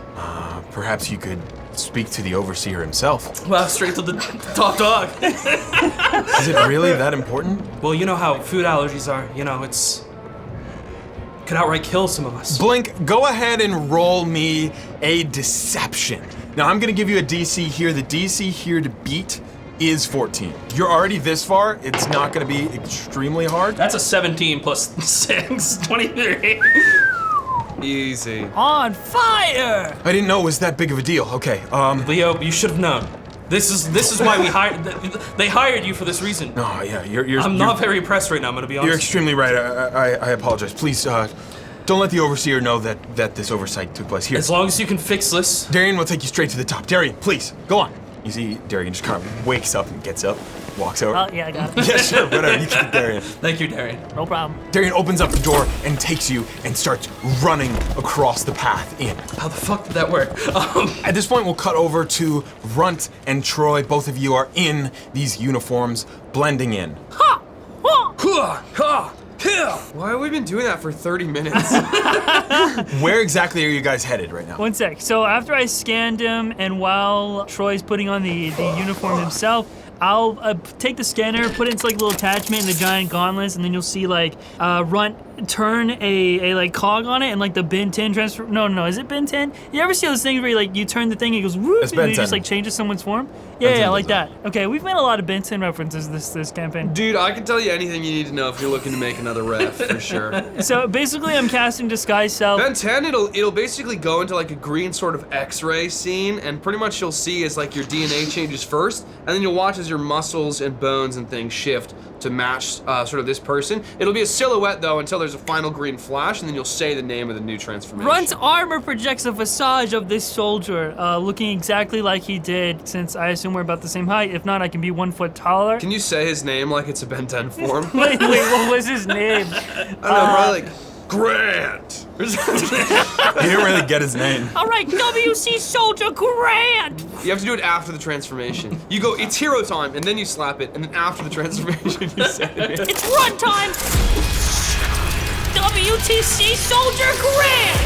Perhaps you could speak to the Overseer himself. Wow, straight to the top dog. Is it really that important? Well, you know how food allergies are. You know, could outright kill some of us. Blink, go ahead and roll me a deception. Now, I'm gonna give you a DC here. The DC here to beat is 14. You're already this far, it's not gonna be extremely hard. That's a 17 plus 6, 23. Easy. On fire! I didn't know it was that big of a deal. Okay, Leo, you should have known. This is why we hired. They hired you for this reason. no, yeah, you're I'm not very impressed right now. I'm gonna be honest. You're extremely right. I apologize. Please, don't let the overseer know that this oversight took place here. As long as you can fix this. Darian will take you straight to the top. Darian, please, go on. You see, Darian just kind of wakes up and gets up, walks over. Oh, yeah, I got it. Yeah, sure, whatever. You can get Darian. Thank you, Darian. No problem. Darian opens up the door and takes you and starts running across the path in. How the fuck did that work? At this point, we'll cut over to Runt and Troy. Both of you are in these uniforms, blending in. Ha! Ha! Why have we been doing that for 30 minutes? Where exactly are you guys headed right now? One sec. So after I scanned him, and while Troy's putting on the uniform himself, I'll take the scanner, put it into like a little attachment in the giant gauntlets, and then you'll see like Runt turn a like cog on it, and like the Ben 10 transfer. No, is it Ben 10? You ever see those things where you turn the thing and it goes whoop, It's and Ben it just 10. like changes someone's form? Yeah, 10 like does that. Okay, we've made a lot of Ben 10 references this campaign. Dude, I can tell you anything you need to know if you're looking to make another ref, for sure. So basically, I'm casting Disguise Self. Ben 10, it'll basically go into like a green sort of X-ray scene, and pretty much you'll see is like your DNA changes first, and then you'll watch as your muscles and bones and things shift to match sort of this person. It'll be a silhouette though until there's a final green flash, and then you'll say the name of the new transformation. Runt's armor projects a visage of this soldier, looking exactly like he did, since I assume we're about the same height. If not, I can be 1 foot taller. Can you say his name like it's a Ben 10 form? Wait, what was his name? I don't know, probably like Grant. He didn't really get his name. All right, WC Soldier Grant! You have to do it after the transformation. You go, it's hero time, and then you slap it, and then after the transformation you say it. It's run time! WTC Soldier Grant!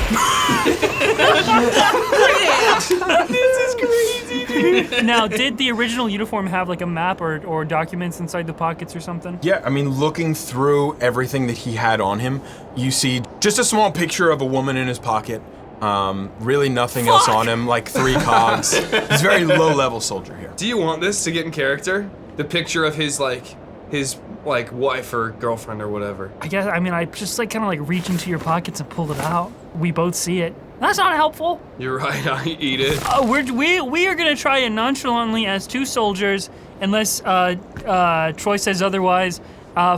This is crazy, dude. Now, did the original uniform have like a map or documents inside the pockets or something? Yeah, I mean, looking through everything that he had on him, you see just a small picture of a woman in his pocket. Really nothing else on him, like 3 cogs. He's a very low-level soldier here. Do you want this to get in character? The picture of his wife or girlfriend or whatever. I guess, I just like kind of like reach into your pockets and pull it out. We both see it. That's not helpful. You're right, I eat it. We are gonna try and nonchalantly as 2 soldiers, unless Troy says otherwise,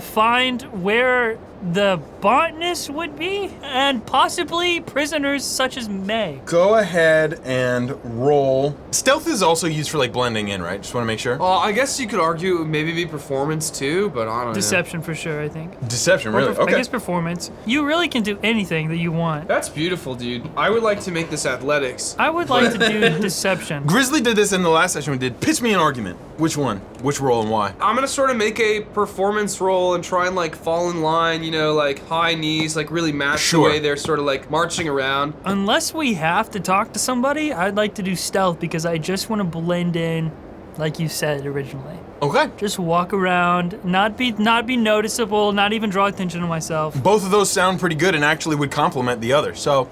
find where the botanist would be, and possibly prisoners such as May. Go ahead and roll. Stealth is also used for like blending in, right? Just want to make sure. I guess you could argue it would maybe be performance too, but I don't know. Deception for sure, I think. Deception, really? I Okay. guess performance. You really can do anything that you want. That's beautiful, dude. I would like to make this athletics. I would like to do deception. Grizzly did this in the last session we did. Pitch me an argument. Which one? Which roll and why? I'm gonna sort of make a performance roll and try and like fall in line, like high knees, like really match Sure. the way they're sort of like marching around. Unless we have to talk to somebody, I'd like to do stealth because I just want to blend in, like you said originally. Okay. Just walk around, not be noticeable, not even draw attention to myself. Both of those sound pretty good and actually would complement the other. So,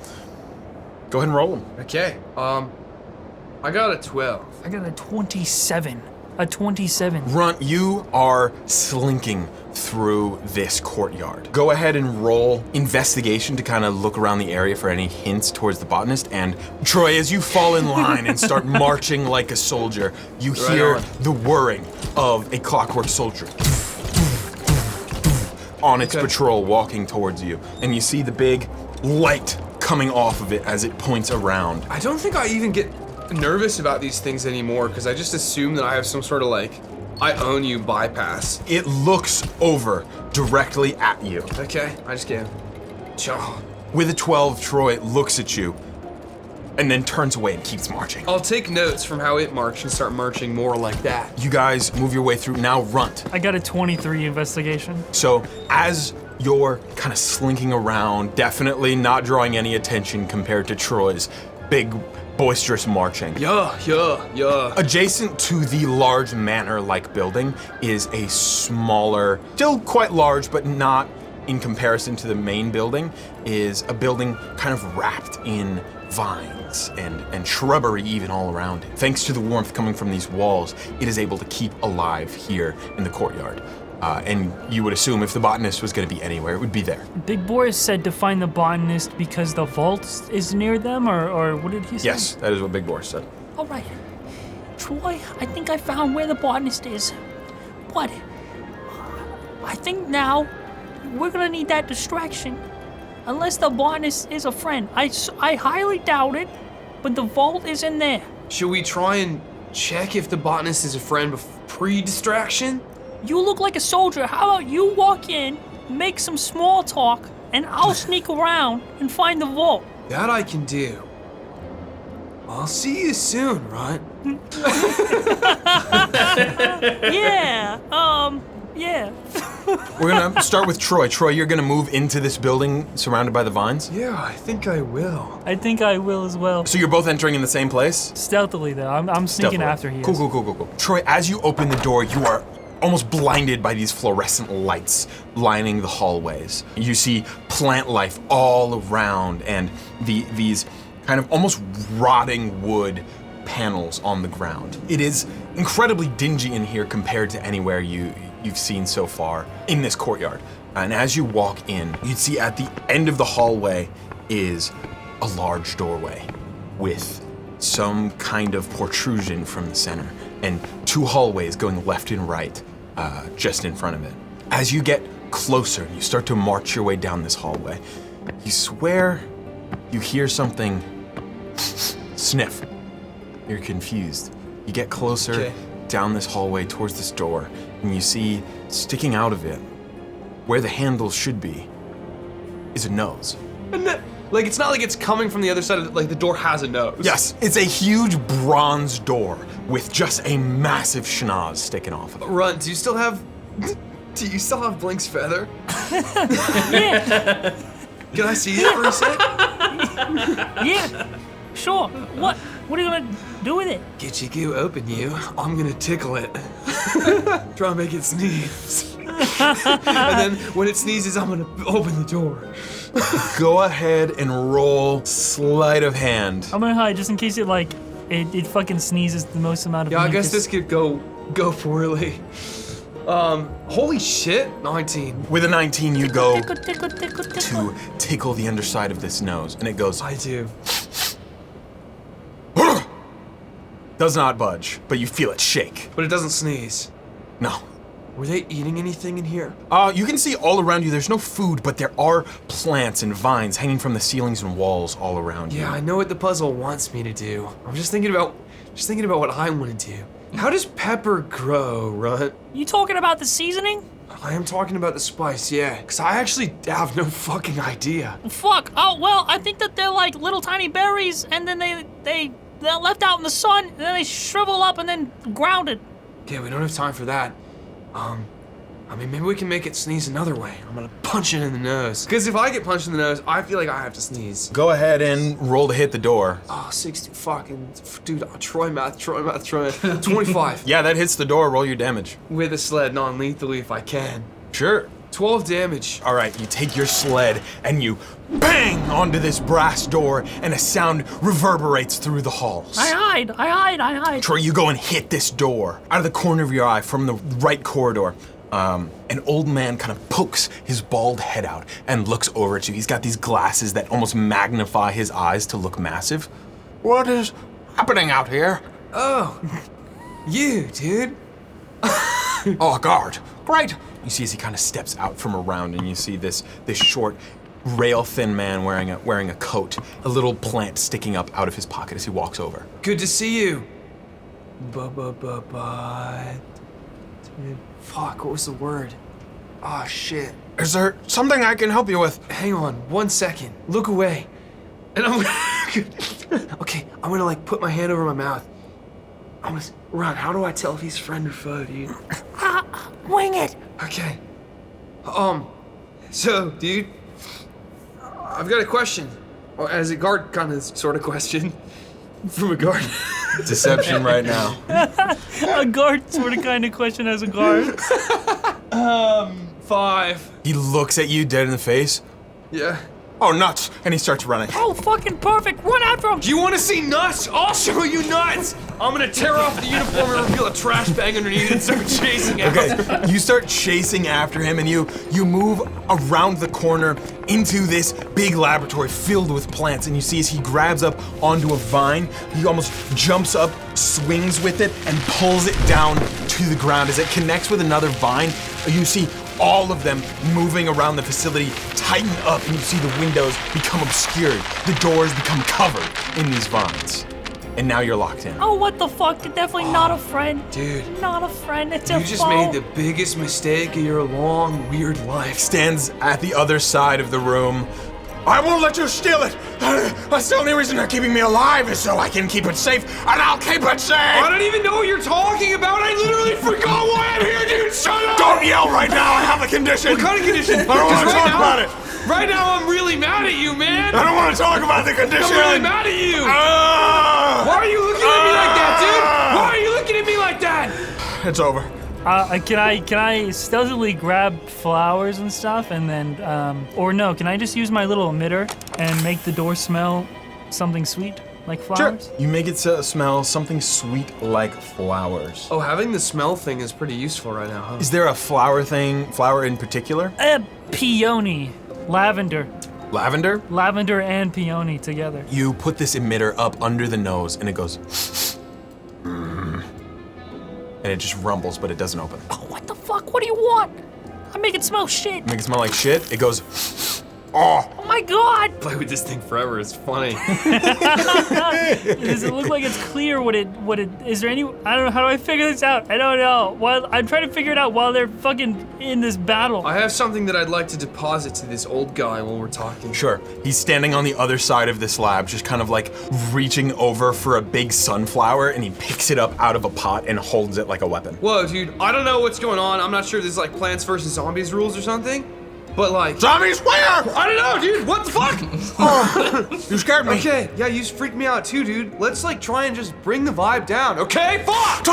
go ahead and roll them. Okay. I got a 12. I got a 27. A 27. Runt, you are slinking through this courtyard. Go ahead and roll investigation to kind of look around the area for any hints towards the botanist. And Troy, as you fall in line and start marching like a soldier, you Right hear on. the whirring of a clockwork soldier on its Okay. patrol walking towards you. And you see the big light coming off of it as it points around. I don't think I even get nervous about these things anymore because I just assume that I have some sort of like, I own you bypass. It looks over directly at you. Okay, I just can't. With a 12, Troy looks at you and then turns away and keeps marching. I'll take notes from how it marched and start marching more like that. You guys move your way through. Now Runt. I got a 23 investigation. So as you're kind of slinking around, definitely not drawing any attention compared to Troy's big, boisterous marching. Yeah. Adjacent to the large manor-like building is a smaller, still quite large, but not in comparison to the main building, is a building kind of wrapped in vines and shrubbery even all around it. Thanks to the warmth coming from these walls, it is able to keep alive here in the courtyard. And you would assume if the botanist was going to be anywhere, it would be there. Big Boris said to find the botanist because the vault is near them, or what did he say? Yes, that is what Big Boris said. All right. Troy, I think I found where the botanist is. But I think now we're gonna need that distraction. Unless the botanist is a friend. I highly doubt it, but the vault is in there. Should we try and check if the botanist is a friend pre-distraction? You look like a soldier. How about you walk in, make some small talk, and I'll sneak around and find the vault. That I can do. I'll see you soon, right? Yeah, yeah. We're going to start with Troy. Troy, you're going to move into this building surrounded by the vines? Yeah, I think I will. I think I will as well. So you're both entering in the same place? Stealthily, though. I'm sneaking Stealthily. after he is. Cool. Troy, as you open the door, you are almost blinded by these fluorescent lights lining the hallways. You see plant life all around and these kind of almost rotting wood panels on the ground. It is incredibly dingy in here compared to anywhere you've seen so far in this courtyard. And as you walk in, you'd see at the end of the hallway is a large doorway with some kind of protrusion from the center and two hallways going left and right just in front of it. As you get closer, you start to march your way down this hallway. You swear you hear something sniff. You're confused. You get closer down this hallway towards this door, and you see sticking out of it, where the handle should be, is a nose. Like, it's not like it's coming from the other side of it, like the door has a nose. Yes, it's a huge bronze door with just a massive schnoz sticking off of it. Run, do you still have Blink's feather? Yeah, Can I see it for a sec? yeah. Sure. What are you gonna do with it? Get your goo open, you. I'm gonna tickle it. Try and make it sneeze. And then when it sneezes, I'm gonna open the door. Go ahead and roll sleight of hand. I'm gonna hide just in case it fucking sneezes the most amount of Yeah, I mucus. guess this could go poorly. Holy shit, 19. With a 19, you go Tickle. to tickle the underside of this nose, and it goes, I do. does not budge, but you feel it shake. But it doesn't sneeze. No. Were they eating anything in here? You can see all around you, there's no food, but there are plants and vines hanging from the ceilings and walls all around you. Yeah, I know what the puzzle wants me to do. I'm just thinking about what I want to do. How does pepper grow, Runt? You talking about the seasoning? I am talking about the spice, yeah. Because I actually have no fucking idea. Fuck. Oh well, I think that they're like little tiny berries, and then they're left out in the sun, and then they shrivel up and then grounded. Okay, we don't have time for that. I mean, maybe we can make it sneeze another way. I'm gonna punch it in the nose. Because if I get punched in the nose, I feel like I have to sneeze. Go ahead and roll to hit the door. Oh, 60 fucking, dude, Troy math. 25. Yeah, that hits the door. Roll your damage. With a sled, non-lethally if I can. Sure. 12 damage. All right, you take your sled and you bang onto this brass door, and a sound reverberates through the halls. I hide. Troy, you go and hit this door. Out of the corner of your eye, from the right corridor, an old man kind of pokes his bald head out and looks over at you. He's got these glasses that almost magnify his eyes to look massive. What is happening out here? Oh, you, dude. Oh, a guard. Great. You see as he kind of steps out from around, and you see this short, rail-thin man wearing a coat, a little plant sticking up out of his pocket as he walks over. Good to see you. Fuck, what was the word? Oh, shit. Is there something I can help you with? Hang on, 1 second. Look away. And I'm okay, I'm gonna like put my hand over my mouth. I'm gonna Ron, how do I tell if he's friend or foe, dude? Wing it. Okay. So, dude, I've got a question. Or as a guard kind of sort of question. From a guard. Deception right now. A guard sort of kind of question as a guard. 5. He looks at you dead in the face. Yeah. oh, nuts. And he starts running. Oh, fucking perfect. Run after him. Do you want to see nuts? I'll show you nuts. I'm gonna tear off the uniform and reveal a trash bag underneath and start chasing after. Okay, you start chasing after him and you move around the corner into this big laboratory filled with plants, and you see as he grabs up onto a vine, he almost jumps up, swings with it, and pulls it down to the ground. As it connects with another vine, you see all of them moving around the facility tighten up, and you see the windows become obscured. The doors become covered in these vines. And now you're locked in. Oh, what the fuck? Definitely not a friend. Dude. Not a friend. It's a You just foe. made the biggest mistake of your long, weird life. Stands at the other side of the room. I won't let you steal it. That's the only reason they're keeping me alive is so I can keep it safe, and I'll keep it safe. I don't even know what you're talking about. I literally forgot why I'm here, dude. Shut up. Don't yell right now. I have a condition. What kind of condition? I don't want to talk about it. Right now, I'm really mad at you, man. I don't want to talk about the condition. I'm really mad at you. Why are you looking at me like that, dude? Why are you looking at me like that? It's over. Can I stealthily grab flowers and stuff and then, or no, can I just use my little emitter and make the door smell something sweet, like flowers? You make it smell something sweet like flowers. Oh, having the smell thing is pretty useful right now, huh? Is there a flower in particular? Peony. Lavender. Lavender? Lavender and peony together. You put this emitter up under the nose and it goes and it just rumbles, but it doesn't open. Oh, what the fuck? What do you want? I make it smell shit. Make it smell like shit. It goes oh. Oh my god. Play with this thing forever. It's funny. Does it look like it's clear what it, is there any, I don't know, how do I figure this out? I don't know. While I'm trying to figure it out while they're fucking in this battle. I have something that I'd like to deposit to this old guy while we're talking. Sure. He's standing on the other side of this lab, just kind of like reaching over for a big sunflower, and he picks it up out of a pot and holds it like a weapon. Whoa, dude, I don't know what's going on. I'm not sure if this is like Plants vs. Zombies rules or something. But like... Zombies where? I don't know, dude. What the fuck? You scared me. Okay, yeah, you freaked me out too, dude. Let's like try and just bring the vibe down, okay? Fuck!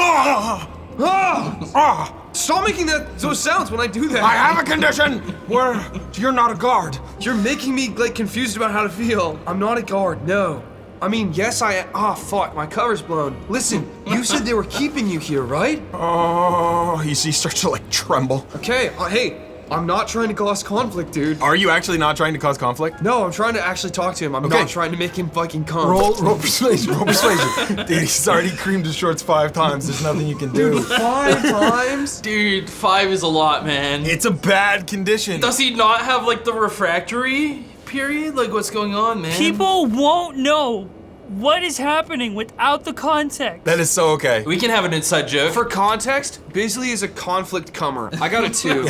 Stop making those sounds when I do that. I have a condition where you're not a guard. You're making me like confused about how to feel. I'm not a guard, no. I mean, yes, I am. Ah, fuck, my cover's blown. Listen, you said they were keeping you here, right? Oh, he starts to like tremble. Okay, hey, I'm not trying to cause conflict, dude. Are you actually not trying to cause conflict? No, I'm trying to actually talk to him. I'm not trying to make him fucking come. Roll persuasion, roll persuasion. Dude, he's already creamed his shorts 5 times. There's nothing you can do. 5 times? Dude, 5 is a lot, man. It's a bad condition. Does he not have like the refractory period? Like what's going on, man? People won't know what is happening without the context. That is so okay. We can have an inside joke. For context, Bisley is a conflict comer. I got a 2.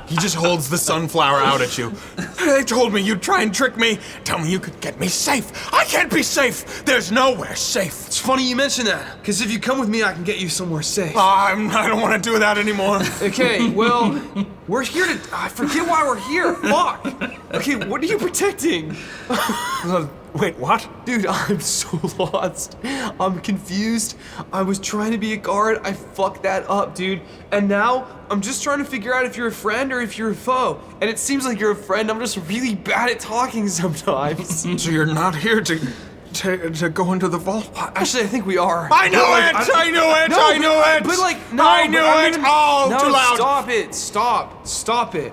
He just holds the sunflower out at you. They told me you'd try and trick me. Tell me you could get me safe. I can't be safe. There's nowhere safe. It's funny you mention that, because if you come with me, I can get you somewhere safe. I don't want to do that anymore. Okay, well, we're here to... I forget why we're here. Fuck. Okay, what are you protecting? Wait, what? Dude, I'm so lost. I'm confused. I was trying to be a guard. I fucked that up, dude. And now, I'm just trying to figure out if you're a friend or if you're a foe. And it seems like you're a friend. I'm just really bad at talking sometimes. So you're not here to go into the vault? Actually, I think we are. I knew it! I knew it! No, I knew it! But like, no, I knew it! Oh, no, too loud! Stop it! Stop! Stop it!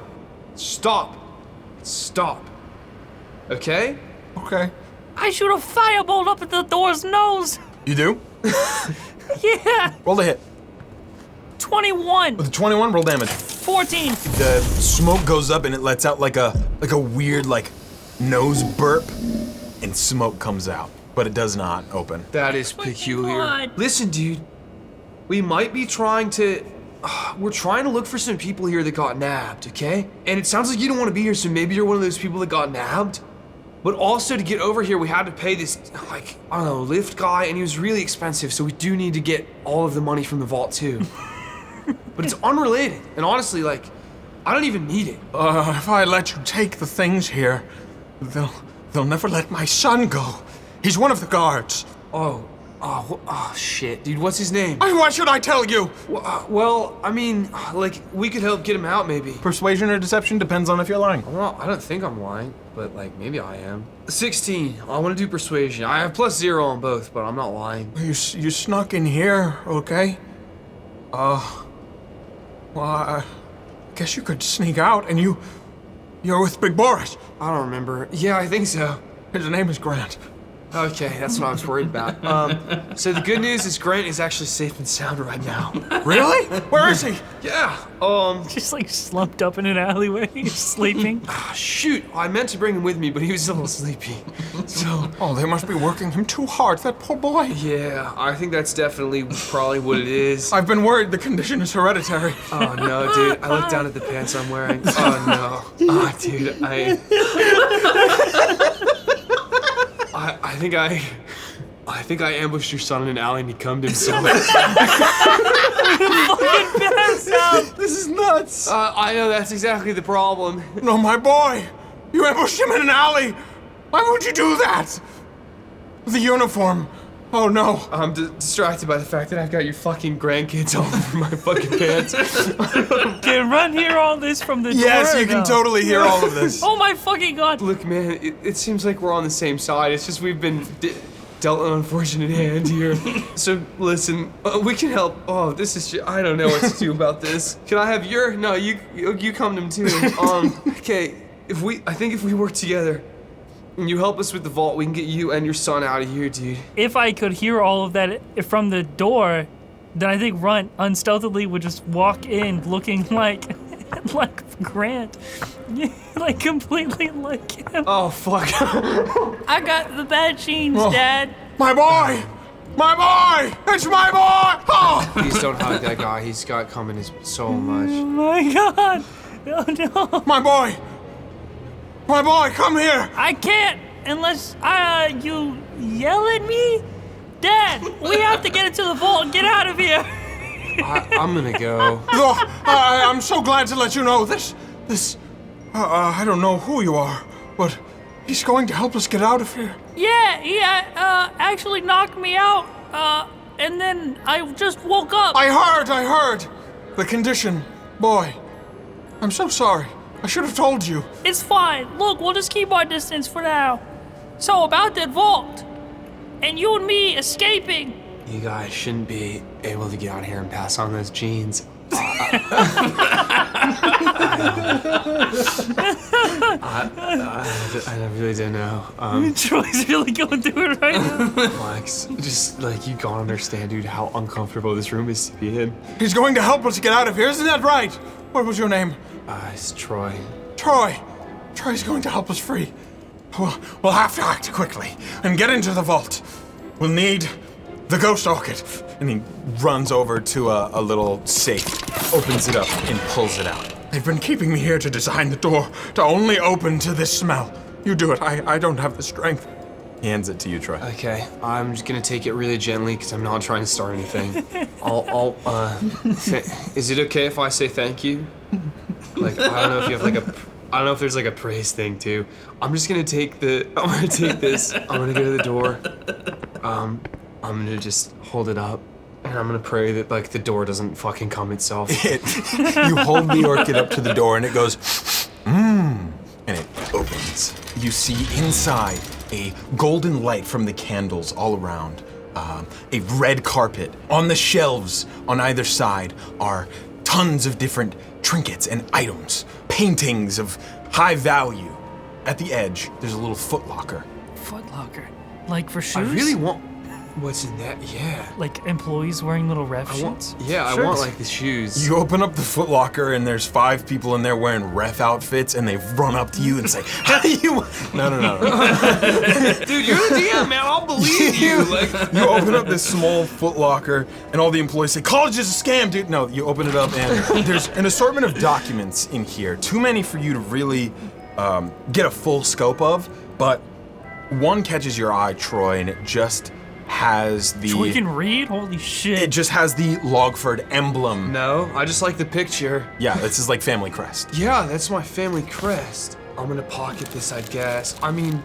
Stop! Stop! Okay? Okay. I shoot a firebolt up at the door's nose. You do? Yeah. Roll the hit. 21. With a 21, roll damage. 14. The smoke goes up and it lets out like a weird nose burp, and smoke comes out, but it does not open. That is peculiar. God. Listen, dude. We might be trying to... we're trying to look for some people here that got nabbed, okay? And it sounds like you don't want to be here, so maybe you're one of those people that got nabbed. But also to get over here, we had to pay this, I don't know, lift guy, and he was really expensive, so we do need to get all of the money from the vault, too. But it's unrelated, and honestly, I don't even need it. If I let you take the things here, they'll never let my son go. He's one of the guards. Oh, Oh, shit, dude. What's his name? Why should I tell you? Well, I mean, like, we could help get him out, maybe. Persuasion or deception depends on if you're lying. Well, I don't think I'm lying, but, like, maybe I am. 16. I want to do persuasion. I have +0 on both, but I'm not lying. You snuck in here, okay? Well, I guess you could sneak out, and you're with Big Boris. I don't remember. Yeah, I think so. His name is Grant. Okay, that's what I was worried about. So the good news is Grant is actually safe and sound right now. Really? Where is he? Yeah, Just like slumped up in an alleyway, sleeping. shoot, I meant to bring him with me, but he was a little sleepy. So, Oh, they must be working him too hard, that poor boy. yeah, I think that's definitely probably what it is. I've been worried the condition is hereditary. Oh no, dude, I looked down at the pants I'm wearing. Oh no. Oh, dude, I think I ambushed your son in an alley and he cummed himself. This is nuts. I know, that's exactly the problem. No, my boy. You ambushed him in an alley. Why would you do that? The uniform. Oh no. I'm distracted by the fact that I've got your fucking grandkids all over my fucking pants. Can Run hear all this from the door? Yes, you or can no? totally hear all of this. Oh my fucking god! Look, man, it seems like we're on the same side. It's just we've been dealt an unfortunate hand here. So, listen, we can help. Oh, this is I don't know what to do about this. Can I have your... No, you come to him too. Okay, I think if we work together and you help us with the vault, we can get you and your son out of here, dude. If I could hear all of that from the door, then I think Runt unstealthily would just walk in looking like Grant. Like completely like him. Oh, fuck. I got the bad genes, Oh. Dad. My boy! My boy! It's my boy! Oh! Please don't hug that guy. He's got coming so much. Oh my god! Oh no! My boy! My boy, come here! I can't unless you yell at me. Dad, we have to get into the vault and get out of here. I'm gonna go. Oh, I'm so glad to let you know this. I don't know who you are, but he's going to help us get out of here. Yeah, he actually knocked me out. And then I just woke up. I heard. The condition. Boy, I'm so sorry. I should have told you. It's fine. Look, we'll just keep our distance for now. So about that vault, and you and me escaping. You guys shouldn't be able to get out here and pass on those genes. I really don't know. Troy's really going through it right now. Lex, just like you don't understand, dude, how uncomfortable this room is to be in. He's going to help us get out of here, isn't that right? What was your name? It's Troy. Troy. Troy's going to help us free. We'll have to act quickly and get into the vault. We'll need the ghost orchid. And he runs over to a little safe, opens it up, and pulls it out. They've been keeping me here to design the door to only open to this smell. You do it. I don't have the strength. He hands it to you, Troy. Okay, I'm just gonna take it really gently because I'm not trying to start anything. Is it okay if I say thank you? Like, I don't know if you have like I don't know if there's like a praise thing too. I'm gonna take this, I'm gonna go to the door. I'm gonna just hold it up. And I'm gonna pray that like the door doesn't fucking come itself. You hold the orchid up to the door and it goes, and it opens. You see inside a golden light from the candles all around, a red carpet. On the shelves on either side are tons of different trinkets and items, paintings of high value. At the edge, there's a little footlocker. Foot Locker. Like for shoes? I really want. What's in that? Yeah. Like employees wearing little ref shirts? I want like the shoes. You open up the footlocker and there's 5 people in there wearing ref outfits and they run up to you and say, how do you... No. Dude, you're the DM, man. I'll believe you. Like, You open up this small footlocker and all the employees say, college is a scam, dude. No, you open it up and there's an assortment of documents in here. Too many for you to really get a full scope of, but one catches your eye, Troy, and it just has the... Troy can read? Holy shit. It just has the Logford emblem. no, I just like the picture. Yeah, this is like family crest. Yeah, that's my family crest. I'm gonna pocket this, I guess. I mean,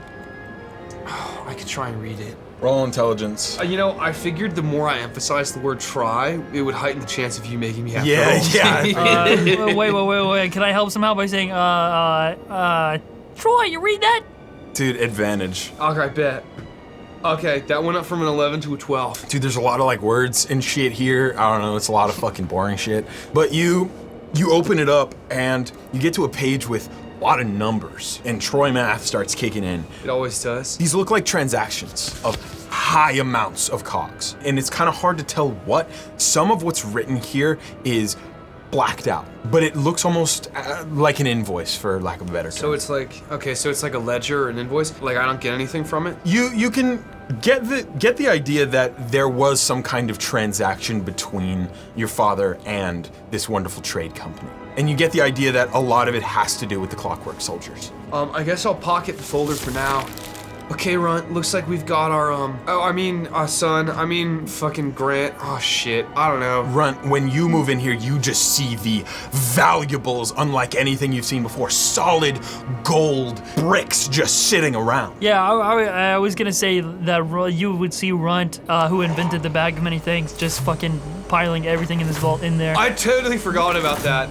I could try and read it. Roll intelligence. You know, I figured the more I emphasize the word try, it would heighten the chance of you making me have to Yeah, roll. Wait. Can I help somehow by saying, Troy, you read that? Dude, advantage. Okay, bet. Okay, that went up from an 11 to a 12. Dude, there's a lot of like words and shit here. I don't know, it's a lot of fucking boring shit. But you open it up and you get to a page with a lot of numbers, and Troy math starts kicking in. It always does. These look like transactions of high amounts of cogs, and it's kind of hard to tell what. Some of what's written here is blacked out, but it looks almost like an invoice, for lack of a better term. So it's like, okay, so it's like a ledger or an invoice? Like I don't get anything from it? You can get the idea that there was some kind of transaction between your father and this wonderful trade company. And you get the idea that a lot of it has to do with the Clockwork Soldiers. I guess I'll pocket the folder for now. Okay, Runt, looks like we've got our, fucking Grant. Oh, shit, I don't know. Runt, when you move in here, you just see the valuables unlike anything you've seen before. Solid gold bricks just sitting around. Yeah, I was gonna say that you would see Runt, who invented the bag of many things, just fucking piling everything in this vault in there. I totally forgot about that.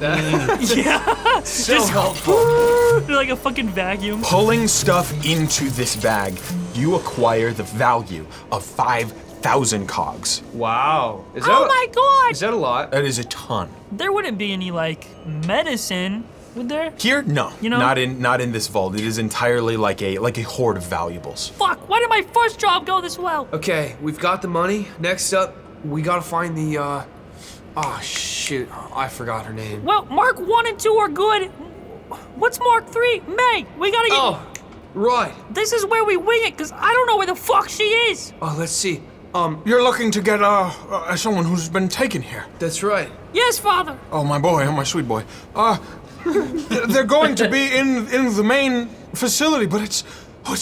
Yeah, So just helpful. like a fucking vacuum. Pulling stuff into this bag, you acquire the value of 5,000 cogs. Wow. Is Oh my god! Is that a lot? That is a ton. There wouldn't be any like medicine, would there? Here, no, You know- not in this vault. It is entirely like a hoard of valuables. Fuck, why did my first job go this well? Okay, we've got the money. Next up, we gotta find the, oh, shoot. I forgot her name. Well, Mark 1 and 2 are good. What's Mark 3? May, we gotta get... Oh, right. This is where we wing it, because I don't know where the fuck she is. Oh, let's see. You're looking to get someone who's been taken here. That's right. Yes, father. Oh my boy, oh my sweet boy. They're going to be in the main facility, but it's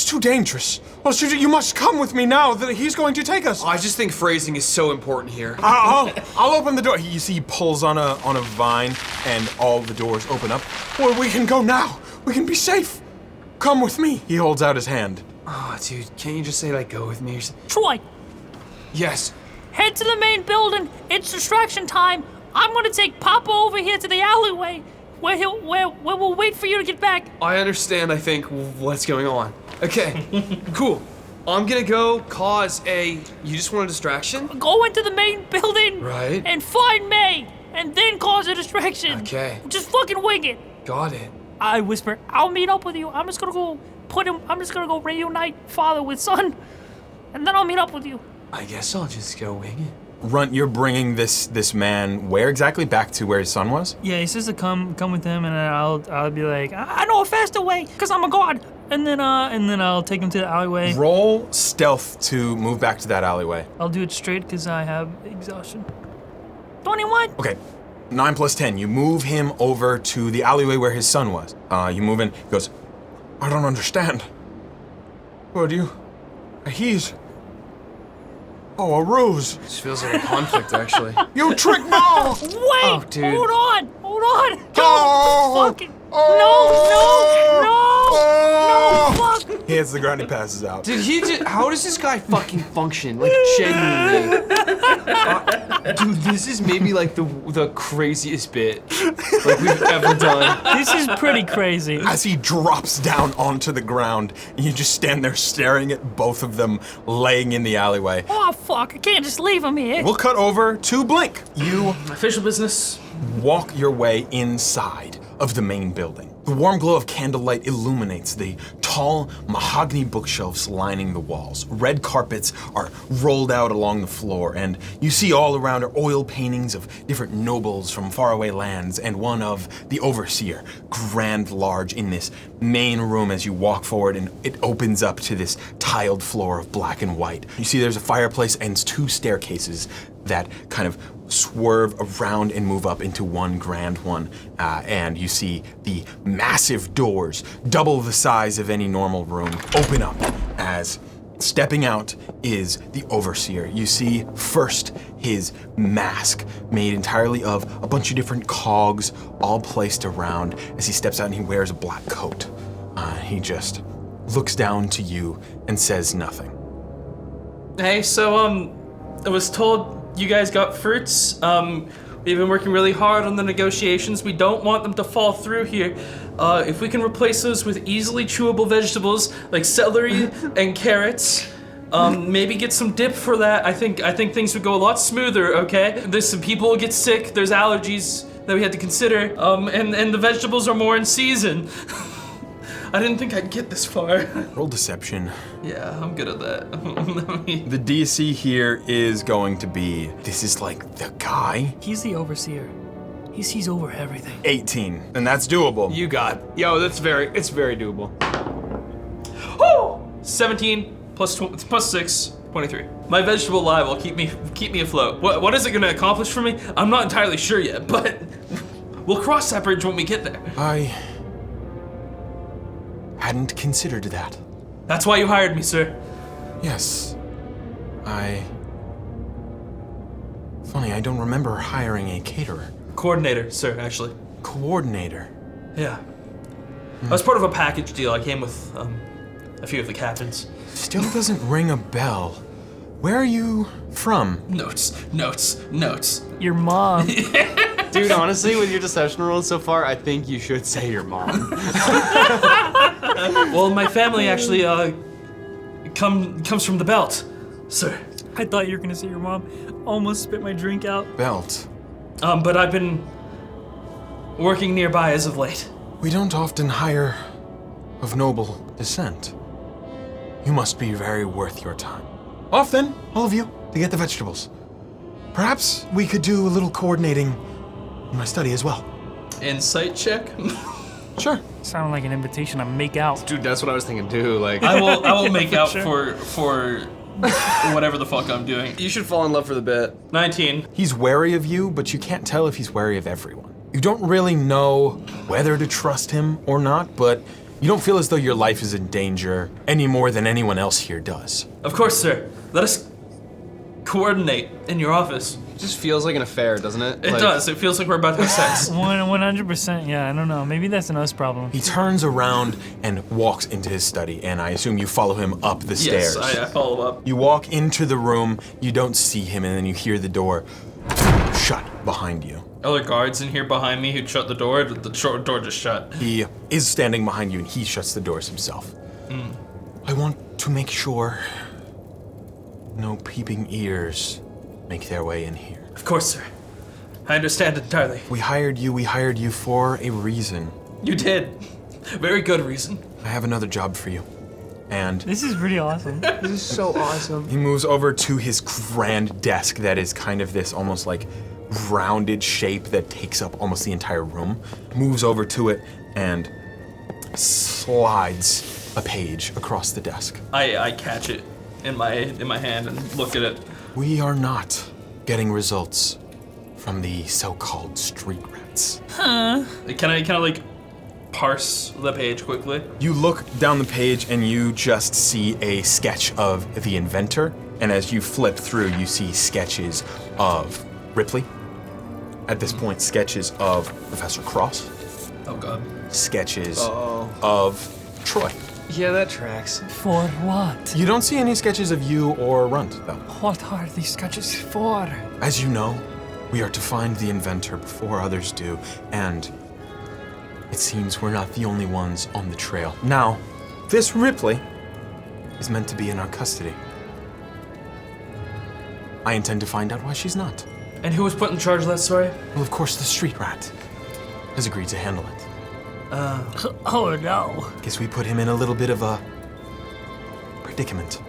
too dangerous. You must come with me now. That he's going to take us. I just think phrasing is so important here. I'll open the door. You see, he pulls on a vine, and all the doors open up. Well, we can go now. We can be safe. Come with me. He holds out his hand. Oh, dude, can't you just say, like, go with me or something? Troy, Yes. head to the main building. It's distraction time. I'm gonna take Papa over here to the alleyway, where we'll wait for you to get back. I understand, I think, what's going on. Okay, cool. I'm gonna go cause you just want a distraction? Go into the main building. Right. And find May, and then cause a distraction. Okay. Just fucking wing it. Got it. I whisper, I'll meet up with you. I'm just gonna go reunite father with son, and then I'll meet up with you. I guess I'll just go wing it. Runt, you're bringing this man where exactly? Back to where his son was? Yeah, he says to come with him, and I'll be like, I know a faster way, cause I'm a god. and then I'll take him to the alleyway. Roll stealth to move back to that alleyway. I'll do it straight because I have exhaustion. 21. Okay, 9 plus 10. You move him over to the alleyway where his son was. You move in. He goes, I don't understand. What do you? He's... Oh, a ruse. This feels like a conflict, actually. You tricked Mom! Wait! Oh, dude. Hold on! No! Oh! Fucking... No, fuck! He hits the ground, he passes out. Did he just, how does this guy fucking function? Like, genuinely. Dude, this is maybe like the craziest bit like we've ever done. This is pretty crazy. As he drops down onto the ground, you just stand there staring at both of them laying in the alleyway. Oh, fuck. I can't just leave him here. We'll cut over to Blink. You Official business. walk your way inside of the main building. The warm glow of candlelight illuminates the tall mahogany bookshelves lining the walls. Red carpets are rolled out along the floor, and you see all around are oil paintings of different nobles from faraway lands, and one of the overseer, grand large in this main room as you walk forward, and it opens up to this tiled floor of black and white. You see there's a fireplace and 2 staircases that kind of swerve around and move up into one grand one, and you see the massive doors, double the size of any normal room, open up as stepping out is the overseer. You see first his mask made entirely of a bunch of different cogs all placed around as he steps out, and he wears a black coat. He just looks down to you and says nothing. Hey, so, I was told you guys got fruits. We've been working really hard on the negotiations. We don't want them to fall through here. If we can replace those with easily chewable vegetables like celery and carrots, maybe get some dip for that. I think things would go a lot smoother, okay? There's some people who get sick, there's allergies that we had to consider, and the vegetables are more in season. I didn't think I'd get this far. Roll deception. Yeah, I'm good at that. The DC here is going to be, this is like the guy. He's the overseer. He sees over everything. 18, and that's doable. You got. Yo, it's very doable. Woo! 17 plus 6, 23. My vegetable lie will keep me afloat. What is it gonna accomplish for me? I'm not entirely sure yet, but we'll cross that bridge when we get there. I hadn't considered that. That's why you hired me, sir. Yes. Funny, I don't remember hiring a caterer. Coordinator, sir, actually. Coordinator. Yeah. I was part of a package deal. I came with a few of the captains. Still doesn't ring a bell. Where are you from? Notes. Your mom. Dude, honestly, with your deception rolls so far, I think you should say your mom. Well, my family actually comes from the belt, sir. I thought you were gonna say your mom. Almost spit my drink out. Belt. But I've been working nearby as of late. We don't often hire of noble descent. You must be very worth your time. Off then, all of you, to get the vegetables. Perhaps we could do a little coordinating in my study as well. Insight check. Sure. Sounded like an invitation to make out. Dude, that's what I was thinking too. Like, I will make out Sure. for whatever the fuck I'm doing. you should fall in love for the bit. 19. He's wary of you, but you can't tell if he's wary of everyone. You don't really know whether to trust him or not, but you don't feel as though your life is in danger any more than anyone else here does. Of course, sir. Let us coordinate in your office. It just feels like an affair, doesn't it? It does. It feels like we're about to have sex. 100%. Yeah, I don't know. Maybe that's an us problem. He turns around and walks into his study, and I assume you follow him up the stairs. Yes, I follow up. You walk into the room, you don't see him, and then you hear the door shut behind you. Other guards in here behind me who'd shut the door. The door just shut. He is standing behind you, and he shuts the doors himself. I want to make sure no peeping ears make their way in here. Of course, sir. I understand entirely. We hired you for a reason. You did. Very good reason. I have another job for you. And This is pretty awesome. This is so awesome. he moves over to his grand desk that is kind of this almost like rounded shape that takes up almost the entire room. Moves over to it and slides a page across the desk. I catch it in my hand and look at it. We are not getting results from the so-called street rats. Can I like parse the page quickly? You look down the page and you just see a sketch of the inventor, and as you flip through, you see sketches of Ripley. At this point, sketches of Professor Cross, Oh god. sketches of Troy. Yeah, that tracks. For what? You don't see any sketches of you or Runt, though. What are these sketches for? As you know, we are to find the inventor before others do, and it seems we're not the only ones on the trail. Now, this Ripley is meant to be in our custody. I intend to find out why she's not. And who was put in charge of that story? Well, of course, the street rat has agreed to handle it. Oh no. Guess we put him in a little bit of a predicament.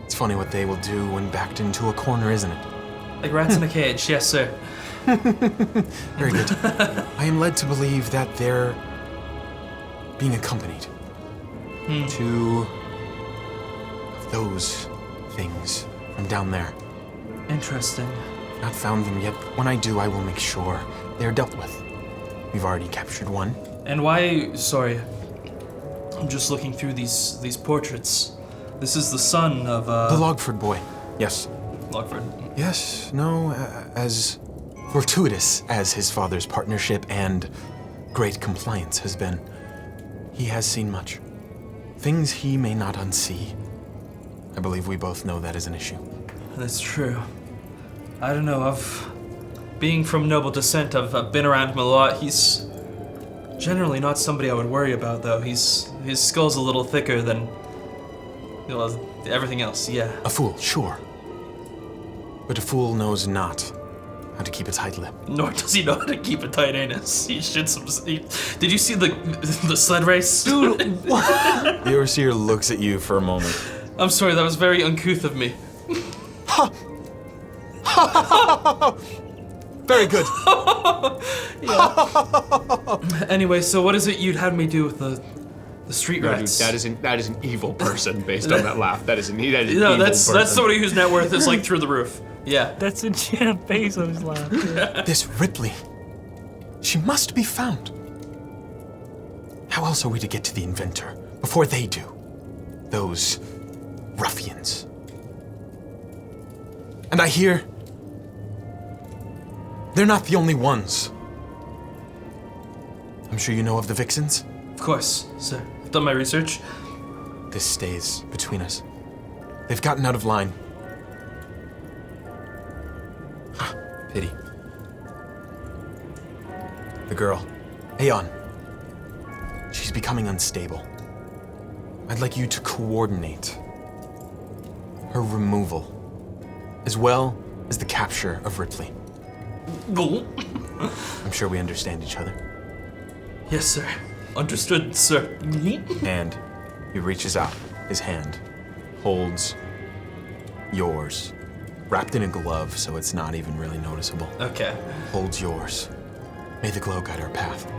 It's funny what they will do when backed into a corner, isn't it? Like rats in a cage, yes sir. Very good. I am led to believe that they're being accompanied to those things from down there. Interesting. Not found them yet, but when I do, I will make sure they are dealt with. We've already captured one. And why, sorry, I'm just looking through these portraits. This is the son of, The Logford boy. Yes. Lockford. Yes, no, as fortuitous as his father's partnership and great compliance has been, he has seen much. things he may not unsee. I believe we both know that is an issue. That's true. I don't know, being from noble descent, I've been around him a lot. He's generally not somebody I would worry about, though. His skull's a little thicker than, everything else, yeah. A fool, sure. But a fool knows not how to keep a tight lip. Nor does he know how to keep a tight anus. Did you see the sled race? Dude, The overseer looks at you for a moment. I'm sorry, that was very uncouth of me. Very good. Anyway, so what is it you'd have me do with the street No, dude, rats? that is an evil person based on that laugh. That is an evil that's person. somebody whose net worth is like through the roof. Yeah. That's in Jeff Bezos' laugh. Yeah. This Ripley, she must be found. How else are we to get to the inventor before they do? Those ruffians. And I hear they're not the only ones. I'm sure you know of the Vixens. Of course, sir. I've done my research. This stays between us. They've gotten out of line. Pity. The girl, Aeon. She's becoming unstable. I'd like you to coordinate her removal, as well as the capture of Ripley. I'm sure we understand each other. Yes, sir. Understood, sir. And he reaches out. His hand holds yours, wrapped in a glove so it's not even really noticeable. Okay. Holds yours. May the glow guide our path.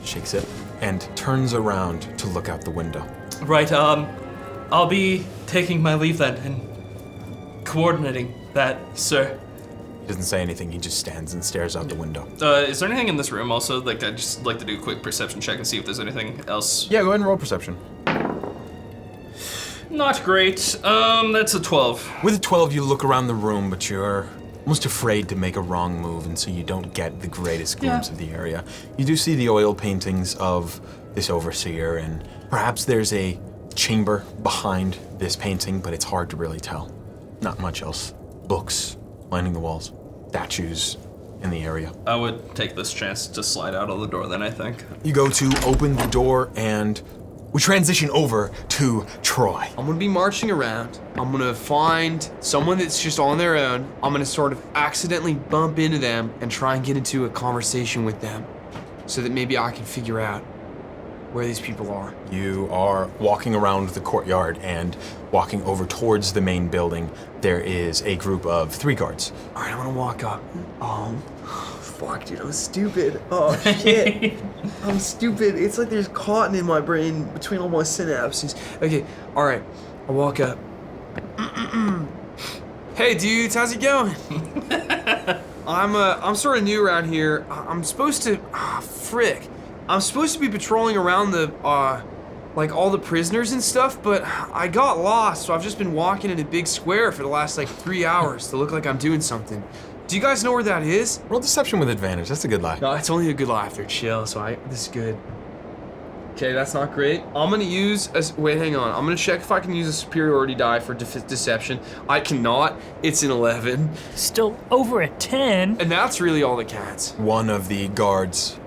Shakes it and turns around to look out the window. Right, I'll be taking my leave then and coordinating that, sir. He doesn't say anything, he just stands and stares out the window. Is there anything in this room also? Like, I'd just like to do a quick perception check and see if there's anything else. Yeah, go ahead and roll perception. Not great. That's a 12. With a 12, you look around the room, but you're almost afraid to make a wrong move, and so you don't get the greatest glimpse of the area. You do see the oil paintings of this overseer, and perhaps there's a chamber behind this painting, but it's hard to really tell. Not much else. Books lining the walls, statues in the area. I would take this chance to slide out of the door then, I think. You go to open the door, and we transition over to Troy. I'm gonna be marching around. I'm gonna find someone that's just on their own. I'm gonna sort of accidentally bump into them and try and get into a conversation with them so that maybe I can figure out where these people are. You are walking around the courtyard and walking over towards the main building. There is a group of 3 guards. All right, I'm gonna walk up. Fuck, dude, I'm stupid. Oh, shit. I'm stupid. It's like there's cotton in my brain between all my synapses. Okay, all right. I walk up. Hey, dudes, how's it going? I'm sort of new around here. I'm supposed to, frick. I'm supposed to be patrolling around the, like all the prisoners and stuff, but I got lost, so I've just been walking in a big square for the last like 3 hours to look like I'm doing something. Do you guys know where that is? Roll deception with advantage. That's a good lie. No, it's only a good lie if they're chill, so this is good. Okay, that's not great. I'm gonna use, wait, hang on. I'm gonna check if I can use a superiority die for deception. I cannot, it's an 11. Still over a 10. And that's really all that counts. One of the guards,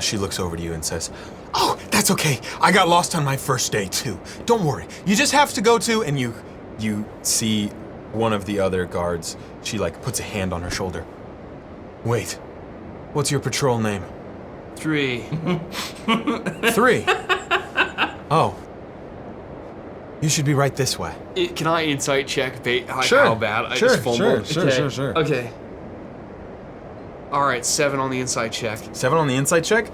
she looks over to you and says, "Oh, that's okay. I got lost on my first day too. Don't worry. You just have to go to," and you see one of the other guards. She like puts a hand on her shoulder. "Wait, what's your patrol name?" 3. 3. Oh. You should be right this way. Can I insight check how bad I Sure, just fumbled? sure. Okay. All right, 7 on the insight check. 7 on the insight check?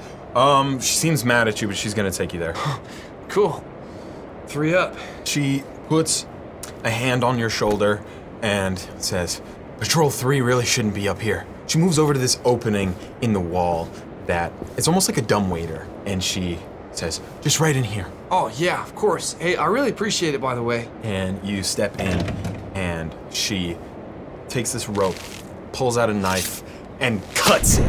She seems mad at you, but she's gonna take you there. Cool. 3 up. She puts a hand on your shoulder and says, "Patrol 3 really shouldn't be up here." She moves over to this opening in the wall that it's almost like a dumbwaiter, and she says, "Just right in here." Oh, yeah, of course. Hey, I really appreciate it, by the way. And you step in, and she takes this rope, pulls out a knife, and cuts it.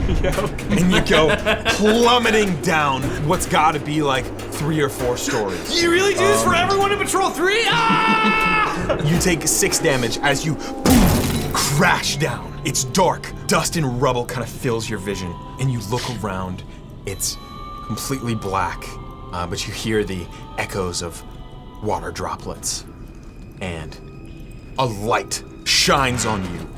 And you go plummeting down what's gotta be like 3 or 4 stories. You really do this for everyone in Patrol 3? Ah! You take 6 damage as you boom, crash down. It's dark. Dust and rubble kind of fills your vision. And you look around. It's completely black. But you hear the echoes of water droplets. And a light shines on you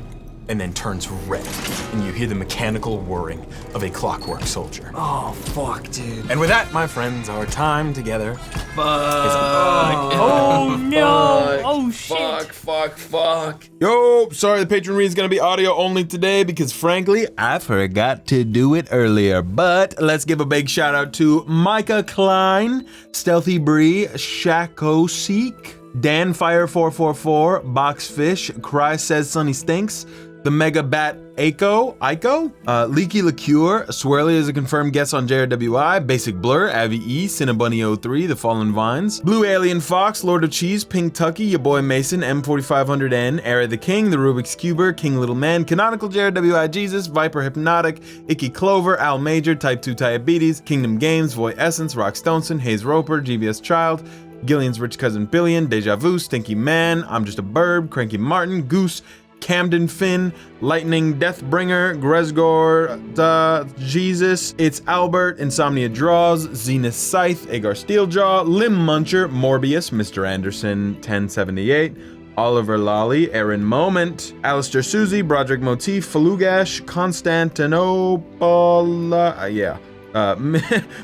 and then turns red. And you hear the mechanical whirring of a clockwork soldier. Oh, fuck, dude. And with that, my friends, our time together Oh no! Oh shit! Fuck. Yo, sorry, the patron read is gonna be audio only today because frankly, I forgot to do it earlier. But let's give a big shout out to Micah Klein, Stealthy Bree, Shaco Seek, Dan Fire 444, Boxfish, Cry Says Sunny Stinks, the Mega Bat Aiko, Leaky Liqueur, Swirly is a confirmed guest on JRWI, Basic Blur, Avi E, Cinnabunny 03, The Fallen Vines, Blue Alien Fox, Lord of Cheese, Pink Tucky, your boy Mason, M4500N, Era the King, The Rubik's Cuber, King Little Man, Canonical JRWI Jesus, Viper Hypnotic, Icky Clover, Al Major, Type 2 Diabetes, Kingdom Games, Void Essence, Rock Stoneson, Hayes Roper, GBS Child, Gillian's Rich Cousin Billion, Deja Vu, Stinky Man, I'm Just a Burb, Cranky Martin, Goose, Camden Finn, Lightning Deathbringer, Gresgor, Jesus, It's Albert, Insomnia Draws, Zenith Scythe, Agar Steeljaw, Limb Muncher, Morbius, Mr. Anderson 1078, Oliver Lolly, Aaron Moment, Alistair Susie, Broderick Motif, Falugash, Constantinople,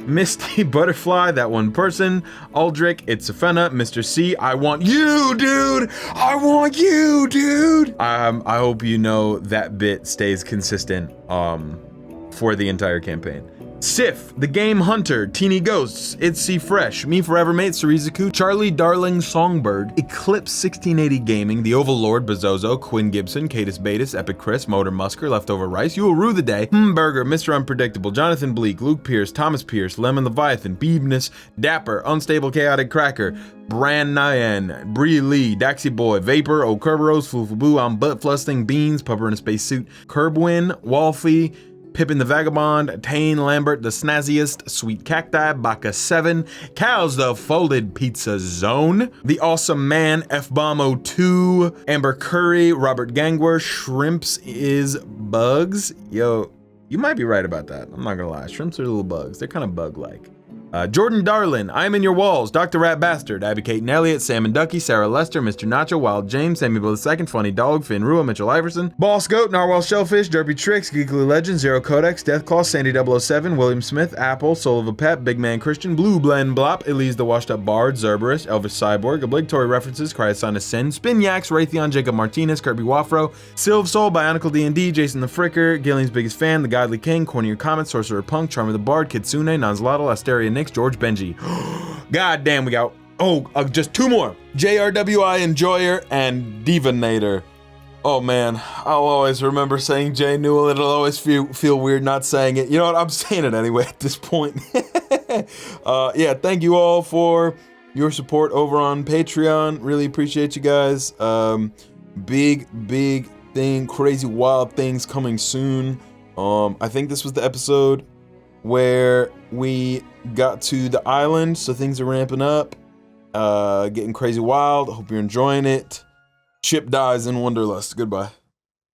Misty Butterfly, that one person, Aldrich, It's Afena, Mr. C, I want you, dude! I want you, dude! I hope you know that bit stays consistent for the entire campaign. Sif, The Game Hunter, Teeny Ghosts, It's C Fresh, Me Forever Mate, Sarizaku, Charlie Darling Songbird, Eclipse 1680 Gaming, The Overlord, Bezozo, Quinn Gibson, Cadus Batis, Epic Chris, Motor Musker, Leftover Rice, You Will Rue the Day, Burger, Mr. Unpredictable, Jonathan Bleak, Luke Pierce, Thomas Pierce, Lemon Leviathan, Beebness, Dapper, Unstable Chaotic Cracker, Bran Nyan, Bree Lee, Daxy Boy, Vapor, O'Kerberos, Fufubu, I'm Butt Flusting, Beans, Pupper in a Spacesuit, Curbwin, Wolfie, Pippin the Vagabond, Tane Lambert the Snazziest, Sweet Cacti, Baka 7, Cows the Folded Pizza Zone, The Awesome Man, F-Bomb 02, Amber Curry, Robert Gangwer, Shrimps is Bugs. Yo, you might be right about that. I'm not gonna lie. Shrimps are little bugs. They're kind of bug-like. Jordan Darlin, I'm in Your Walls, Dr. Rat Bastard, Abby Kate and Elliott, Sam and Ducky, Sarah Lester, Mr. Nacho, Wild James, Sammy Bill II, Funny Dog, Finn Rua, Mitchell Iverson, Boss Goat, Narwhal Shellfish, Derpy Tricks, Geekly Legend, Zero Codex, Deathclaw, Sandy 007, William Smith, Apple, Soul of a Pet, Big Man Christian, Blue Blend Blop, Elise the Washed Up Bard, Zerberus, Elvis Cyborg, Obligatory References, Cryosine Sin, Spinyax, Raytheon, Jacob Martinez, Kirby Wafro, Sylv Soul, Bionicle D&D, Jason the Fricker, Gillian's Biggest Fan, The Godly King, Cornier Comet, Sorcerer Punk, Charmer the Bard, Kitsune, Nonzlotto, Asteria Nix, George Benji. God damn, we got just 2 more. JRWI Enjoyer and Divinator. Oh man, I'll always remember saying Jay Newell. It'll always feel weird not saying it. You know what? I'm saying it anyway at this point. Yeah, thank you all for your support over on Patreon. Really appreciate you guys. Big thing, crazy wild things coming soon. I think this was the episode where we got to the island, so things are ramping up, getting crazy wild. Hope you're enjoying it. Chip dies in Wonderlust. Goodbye.